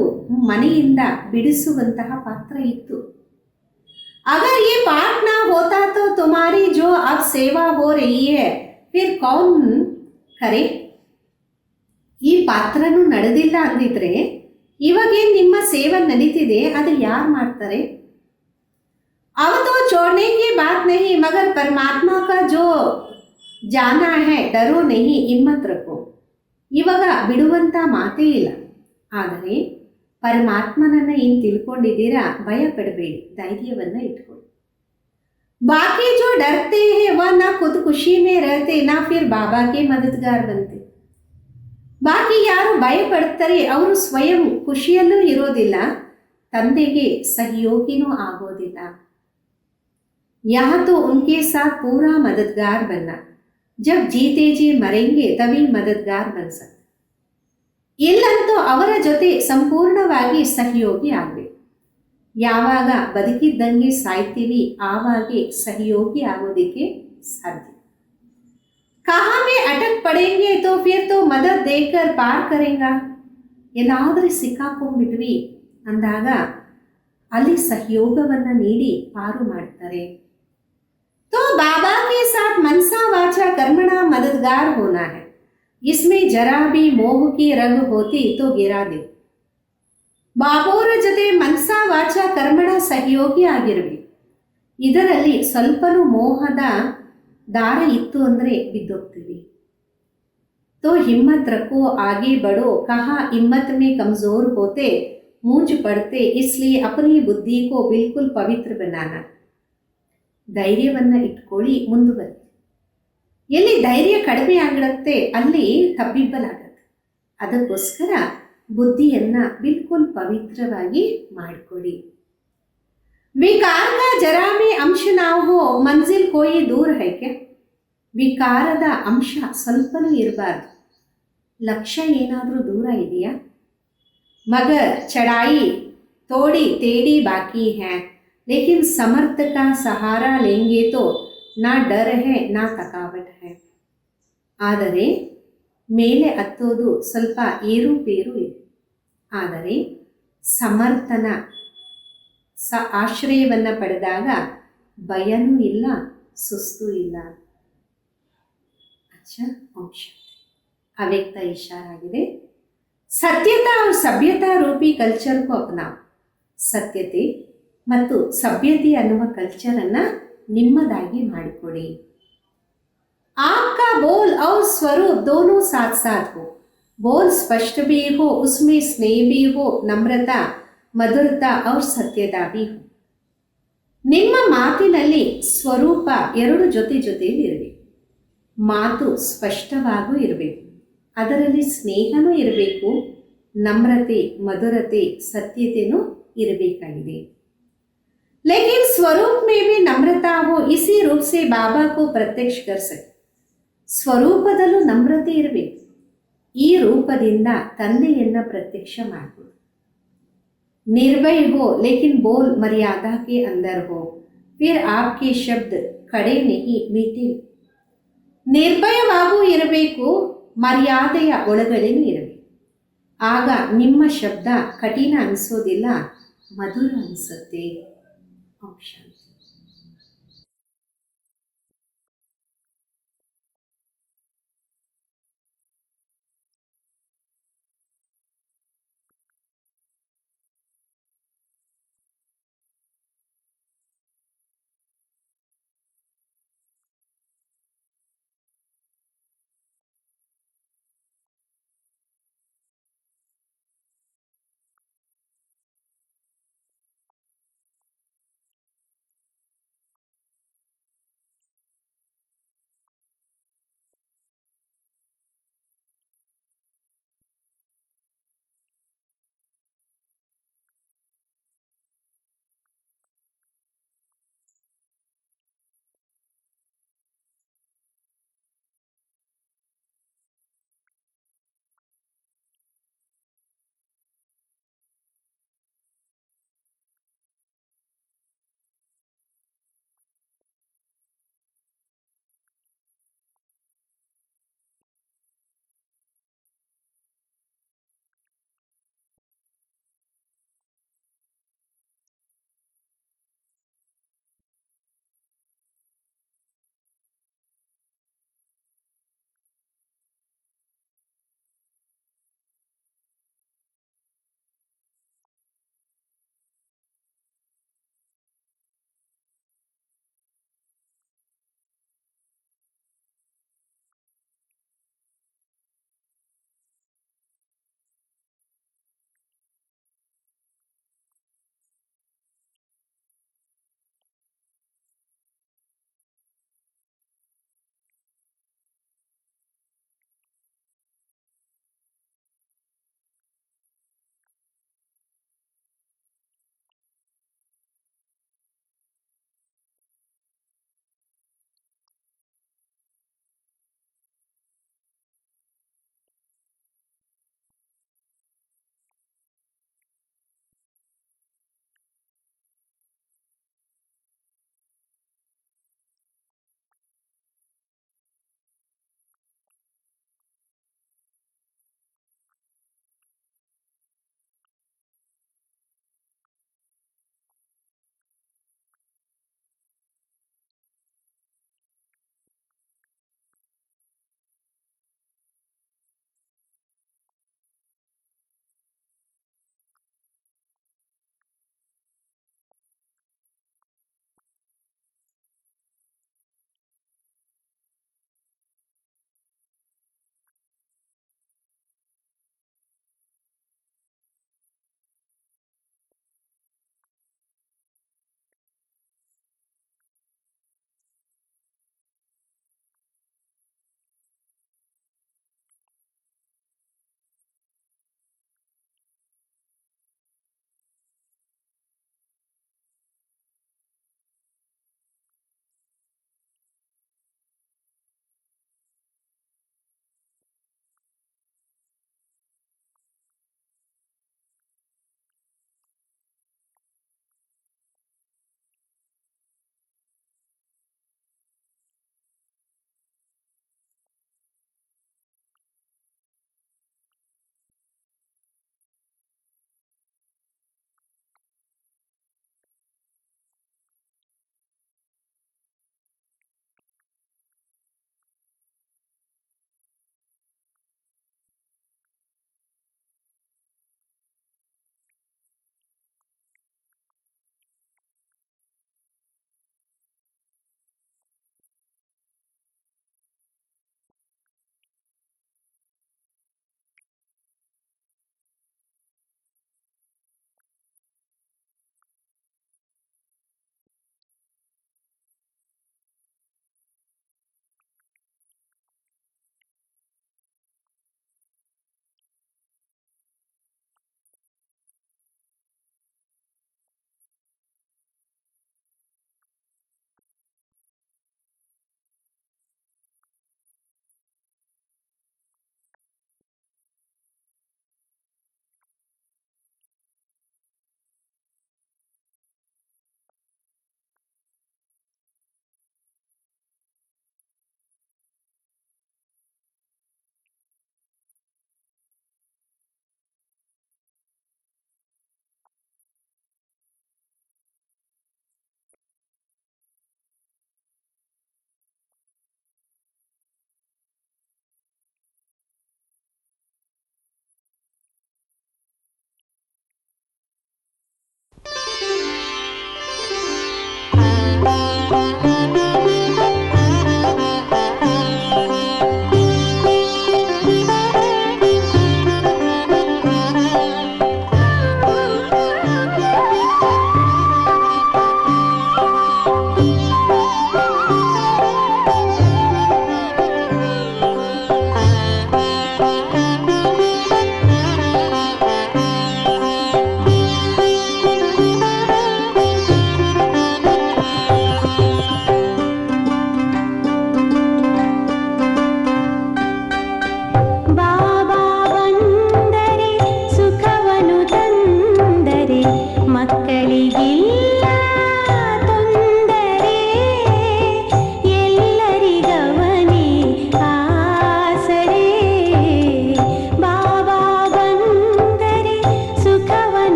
ಮನೆಯಿಂದ ಬಿಡಿಸುವಂತಹ ಪಾತ್ರ ಇತ್ತು. अगर ये पाठ ना होता तो तुम्हारी जो अब सेवा हो रही है फिर कौन करे. ಈ ಪಾತ್ರನೂ ನಡೆದಿಲ್ಲ ಅಂದಿದ್ರೆ ಇವಾಗೇನು ನಿಮ್ಮ ಸೇವೆ ನಡೀತಿದೆ ಅದು ಯಾರು ಮಾಡ್ತಾರೆ. अब तो छोड़ने की बात नहीं मगर परमात्मा का जो जाना है डरो नहीं हिम्मत रखो. ಇವಾಗ ಬಿಡುವಂಥ ಮಾತೇ ಇಲ್ಲ, ಆದರೆ ಪರಮಾತ್ಮನನ್ನು ಏನು ತಿಳ್ಕೊಂಡಿದ್ದೀರಾ, ಭಯ ಪಡಬೇಡಿ, ಧೈರ್ಯವನ್ನು ಇಟ್ಕೊಳ್ಳಿ. ಬಾಕಿ ಜೋ ಡರ್ತೆ ಹೇ ವ ನಾ ಖುದ್ ಖುಷಿ ಮೇ ರಹತೆ ನಾ ಫಿರ್ ಬಾಬಾ ಕೆ ಮದದ್ಗಾರ್ ಬಂತೆ. ಬಾಕಿ ಯಾರು ಭಯ ಪಡ್ತಾರೆ ಅವರು ಸ್ವಯಂ ಖುಷಿಯಲ್ಲೂ ಇರೋದಿಲ್ಲ, ತಂದೆಗೆ ಸಹಯೋಗಿನೂ ಆಗೋದಿಲ್ಲ. यहाँ तो उनके साथ पूरा मददगार बनना, जब जीते जी मरेंगे तभी मददगार बन सकते. ಇಲ್ಲಂತೂ ಅವರ ಜೊತೆ ಸಂಪೂರ್ಣವಾಗಿ ಸಹಯೋಗಿ ಆಗಬೇಕು. ಯಾವಾಗ ಬದುಕಿದ್ದಂಗೆ ಸಾಯ್ತೀವಿ ಆವಾಗೆ ಸಹಯೋಗಿ ಆಗೋದಕ್ಕೆ ಸಾಧ್ಯ. कहाँ में अटक पड़ेंगे तो फिर तो मदद देकर पार करेगा. ಎಲ್ಲಾದರೂ ಸಿಕ್ಕಾಕೊಂಡ್ಬಿಟ್ವಿ ಅಂದಾಗ ಅಲ್ಲಿ ಸಹಯೋಗವನ್ನು ನೀಡಿ ಪಾರು ಮಾಡ್ತಾರೆ. तो बाबा के साथ मनसा वाचा कर्मणा मददगार होना है. इसमें जरा भी मोह की रग होती तो गिरा दे. ಬಾಬೋರ ಜೊತೆ ಮನಸಾ ವಾಚ ಕರ್ಮಣ ಸಹಯೋಗಿ ಆಗಿರಬೇಕು. ಇದರಲ್ಲಿ ಸ್ವಲ್ಪನೂ ಮೋಹದ ದಾರ ಇತ್ತು ಅಂದರೆ ಬಿದ್ದೋಗ್ತೀವಿ. तो हिम्मत रखो आगे बढ़ो, कहा हिम्मत में कमजोर होते मूंझ पड़ते, इसलिए अपनी बुद्धि को बिल्कुल पवित्र बनाना. ಧೈರ್ಯವನ್ನು ಇಟ್ಕೊಳ್ಳಿ, ಮುಂದುವರಿ. ಎಲ್ಲಿ ಧೈರ್ಯ ಕಡಿಮೆ ಆಗಿರುತ್ತೆ ಅಲ್ಲಿ ತಬ್ಬಿಬ್ಬಲಾಗತ್ತೆ. ಅದಕ್ಕೋಸ್ಕರ ಬುದ್ಧಿಯನ್ನು ಬಿಲ್ಕುಲ್ ಪವಿತ್ರವಾಗಿ ಮಾಡಿಕೊಳ್ಳಿ. ವಿಕಾರ का जरा भी अंश ना हो मंजिल कोई दूर है क्या. ವಿಕಾರದ ಅಂಶ ಸ್ವಲ್ಪನೂ ಇರಬಾರ್ದು, ಲಕ್ಷ್ಯ ಏನಾದರೂ ದೂರ ಇದೆಯಾ. मगर चढ़ाई थोड़ी टेढ़ी बाकी है लेकिन समर्थ का सहारा लेंगे तो ना डर है ना थकावट है. ಆದರೆ ಮೇಲೆ ಹತ್ತೋದು ಸ್ವಲ್ಪ ಏರುಪೇರು ಇದೆ, ಆದರೆ ಸಮರ್ಥನ ಆಶ್ರಯವನ್ನು ಪಡೆದಾಗ ಭಯನೂ ಇಲ್ಲ, ಸುಸ್ತು ಇಲ್ಲ. अच्छा अंश अव्यक्त इशारा आಗಿದೆ. सत्यता और सभ्यता रूपी कल्चर को अपनाओ. ಸತ್ಯತೆ ಮತ್ತು ಸಭ್ಯತೆ ಅನ್ನುವ ಕಲ್ಚರನ್ನು ನಿಮ್ಮದಾಗಿ ಮಾಡಿಕೊಡಿ. आपका बोल और स्वरूप दोनों साथ साथ हो. बोल स्पष्ट भी हो, उसमें स्नेह भी हो, नम्रता मधुरता और सत्यता भी हो. ನಿಮ್ಮ ಮಾತಿನಲ್ಲಿ ಸ್ವರೂಪ ಎರಡು ಜೊತೆ ಜೊತೆಯಲ್ಲಿ ಇರಬೇಕು. ಮಾತು ಸ್ಪಷ್ಟವಾಗೂ ಇರಬೇಕು, ಅದರಲ್ಲಿ ಸ್ನೇಹನೂ ಇರಬೇಕು, ನಮ್ರತೆ ಮಧುರತೆ ಸತ್ಯತೆಯೂ ಇರಬೇಕಾಗಿದೆ. लेकिन स्वरूप में भी नम्रता हो, इसी रूप से बाबा को प्रत्यक्ष कर सके. ಸ್ವರೂಪದಲ್ಲೂ ನಮ್ರತೆ ಇರಬೇಕು, ಈ ರೂಪದಿಂದ ತಂದೆಯನ್ನು ಪ್ರತ್ಯಕ್ಷ ಮಾಡಬಹುದು. निर्भय हो लेकिन बोल मर्यादा के अंदर हो, फिर आपके शब्द ಕಡೆ नहीं मीठे ನಿರ್ಭಯವಾಗೂ ಇರಬೇಕು, ಮರ್ಯಾದೆಯ ಒಳಗಡೆನೂ ಇರಬೇಕು. ಆಗ ನಿಮ್ಮ ಶಬ್ದ ಕಠಿಣ ಅನಿಸೋದಿಲ್ಲ, ಮಧುರ ಅನಿಸುತ್ತೆ. ಓಂ ಶಾಂತಿ.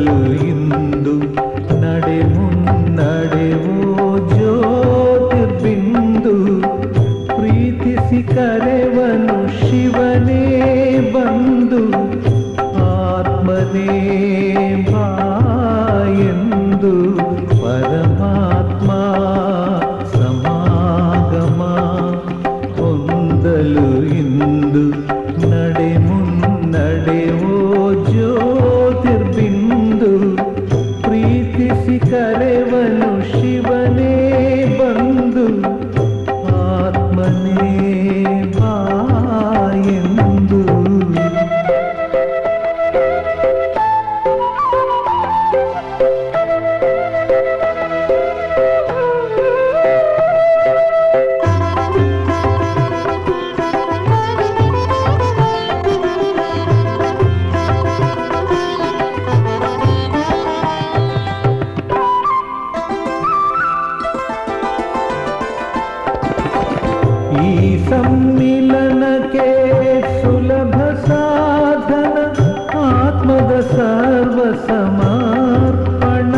ಹೊಂದಲು ಇಂದು ನಡೆ ಮುನ್ನಡೆವೋ ಜ್ಯೋತಿರ್ಬಿಂದು ಪ್ರೀತಿಸಿ ಕರೆವನು ಶಿವನೇ ಬಂದು ಆತ್ಮನೇ ಬಾಯೆಂದು ಪರಮಾತ್ಮ ಸಮಾಗಮ ಹೊಂದಲು ಇಂದು ನಡೆ ಮುನ್ನಡೆವೋ ಜ್ಯೋತಿರ್ಬಿಂದು ಪ್ರೀತಿಸಿ ಕರೆವನು ಶಿವನೇ ಬಂದು ಆತ್ಮನೇ ಬಾಯೆಂದು ಈ ಸಮ್ಮಿಲನಕ್ಕೆ ಸುಲಭ ಸಾಧನ ಆತ್ಮದ ಸರ್ವ ಸಮರ್ಪಣ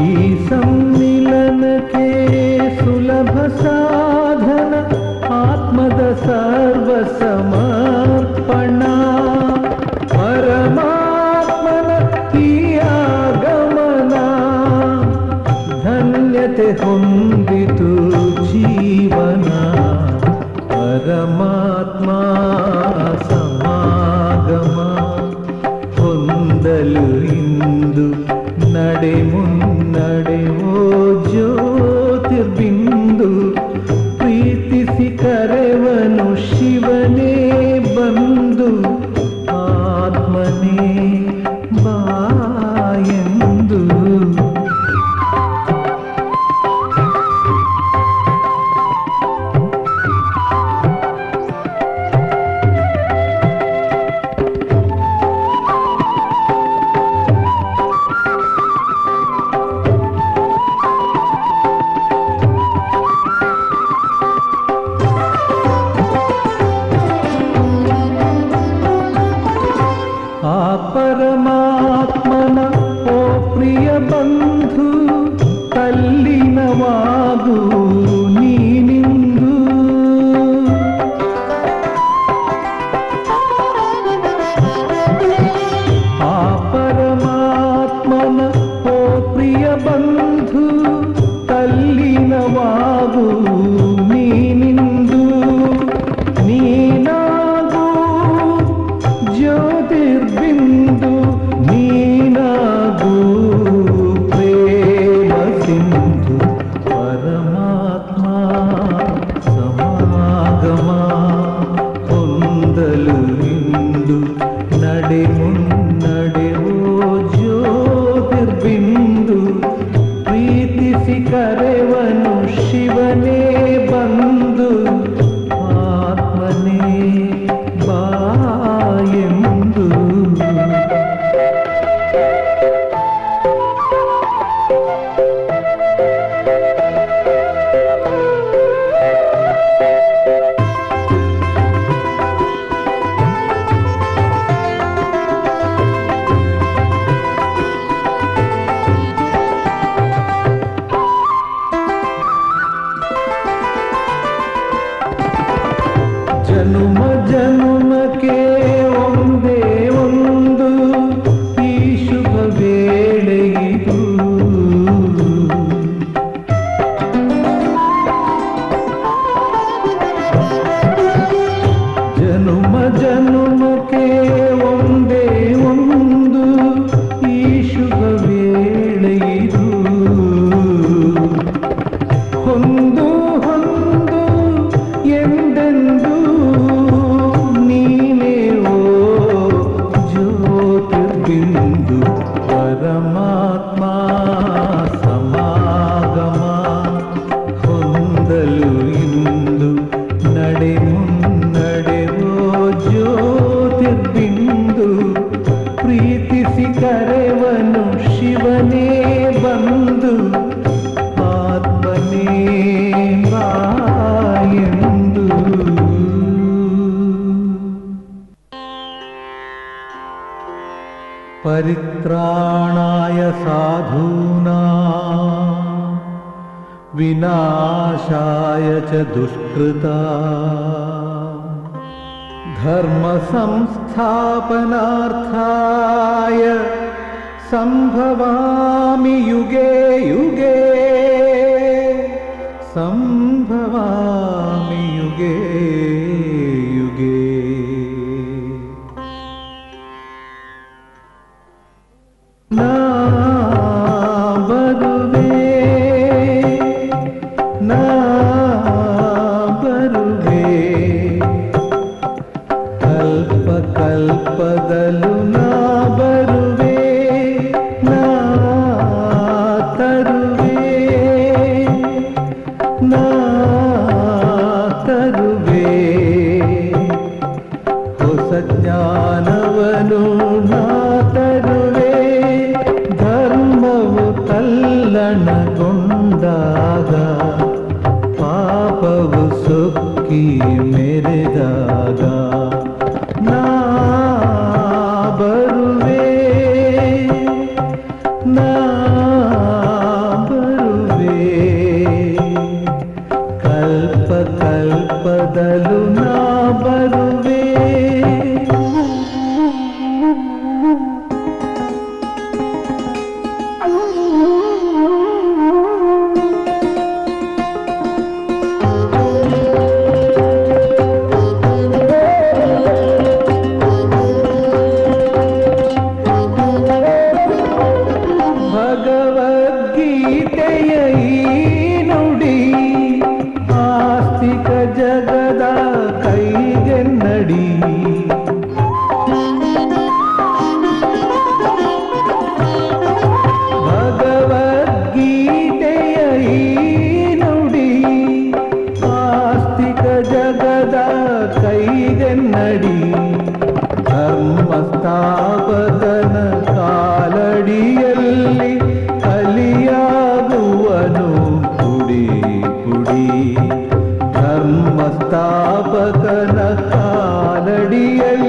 ಈ ಸಮ್ಮಿಲನಕ್ಕೆ ಸುಲಭ ಸಾಧನ ಆತ್ಮದ ಸರ್ವ ಸಮರ್ಪಣ ಪರಮಾತ್ಮನ ಈ ಆಗಮನ ಧನ್ಯತೆ ಹೊಂದಿತು ಜೀವನ ಪರಮಾತ್ಮ ಸಮಾಗಮ ಹೊಂದಲು ಇಂದು ನಡೆ ಮುನ್ನಡೆವೋ ಜ್ಯೋತಿರ್ಬಿಂದು ಪ್ರೀತಿಸಿ ಕರೆವನು ಶಿವನೇ ಬಂದು ಆತ್ಮನೇ ಬಾಯೆಂದು ಆ ಪರಮಾತ್ಮನ ಓ ಪ್ರಿಯ ಬಂಧು ತಲ್ಲಿನವಾಗು ನೀನಿಂದು ಆ ಪರಮಾತ್ಮನ ಓ ಪ್ರಿಯ ಬಂಧು ತಲ್ಲಿನವಾಗು ನೀನಿಂದು ನೀನಾಗು ಜ್ಯೋತಿರ್ಬಿಂದು ನೀನಾಗು ಪ್ರೇಮ ಸಿಂಧು ಪರಮಾತ್ಮ ಸಮಾಗಮ ಹೊಂದಲು ಇಂದು ನಡೆ ಮುನ್ನಡೆವೋ ಜ್ಯೋತಿರ್ಬಿಂದು ಪ್ರೀತಿಸಿ ಕರೆವನು ಶಿವನೇ ಬಂದು ಆತ್ಮನೇ ಬಾಯೆಂದು ಜನುಮ ಜನುಮಕ್ಕೆ ಒಂದೇ ಒಂದು ಈ ಶುಭ ವೇಳೆಯಿದು ಜನುಮ ಜನುಮಕ್ಕೆ ಒಂದೇ ಒಂದು ಈ ಶುಭ ವೇಳೆಯಿದು ಹೊಂದು ಹೊಂದು ಎಂದೆಂದು ನೀನೇ ಓ ಜ್ಯೋತಿರ್ಬಿಂದು ಪರಮಾತ್ಮ ಸಮಾಗಮ ಹೊಂದಲು ಇಂದು ನಡೆ ಮುನ್ನಡೆವೋ ಜ್ಯೋತಿರ್ಬಿಂದು ಪ್ರೀತಿಸಿ ಕರೆವನು ಶಿವನೇ ಬಂದು ಆತ್ಮನೇ ಬಾಯೆಂದು परित्राणाय साधूनां विनाशाय च दुष्कृता धर्मसंस्थापनार्थाय संभवामि युगे युगे संभवामि युगे युगे ना बरुवे ना बरुवे कल्प कल्पदलु ना बरुवे ना तरुवे ना तरुवे ಹೊಸ ಜ್ಞಾನವನು ನಾ ತರುವೆ ಧರ್ಮವು ತಲ್ಲಣಗೊಂಡಾಗ ಪಾಪವು ಸೊಕ್ಕಿ ಮೆರೆದಾಗ ನಾ ಬರುವೆ ನಾ ಬರುವೆ ಕಲ್ಪ ಕಲ್ಪದಲು ನಾ ಬರುವೆ ಭಗವದ್ಗೀತೆಯ ಈ ನುಡಿ ಆಸ್ತಿಕ ಜಗದ ಕೈಗೆನ್ನಡಿ ಭಗವದ್ಗೀತೆಯ ಈ ನುಡಿ ಆಸ್ತಿಕ ಜಗದ ಕೈಗೆನ್ನಡಿ ಧರ್ಮಸ್ಥಾಪಕನ ಕಾಲಡಿಯಲ್ಲಿ ಕಲಿಯಾಗುವನು ಪುಡಿ ಪುಡಿ ಧರ್ಮಸ್ಥಾಪಕನ ಕಾಲಡಿಯಲ್ಲಿ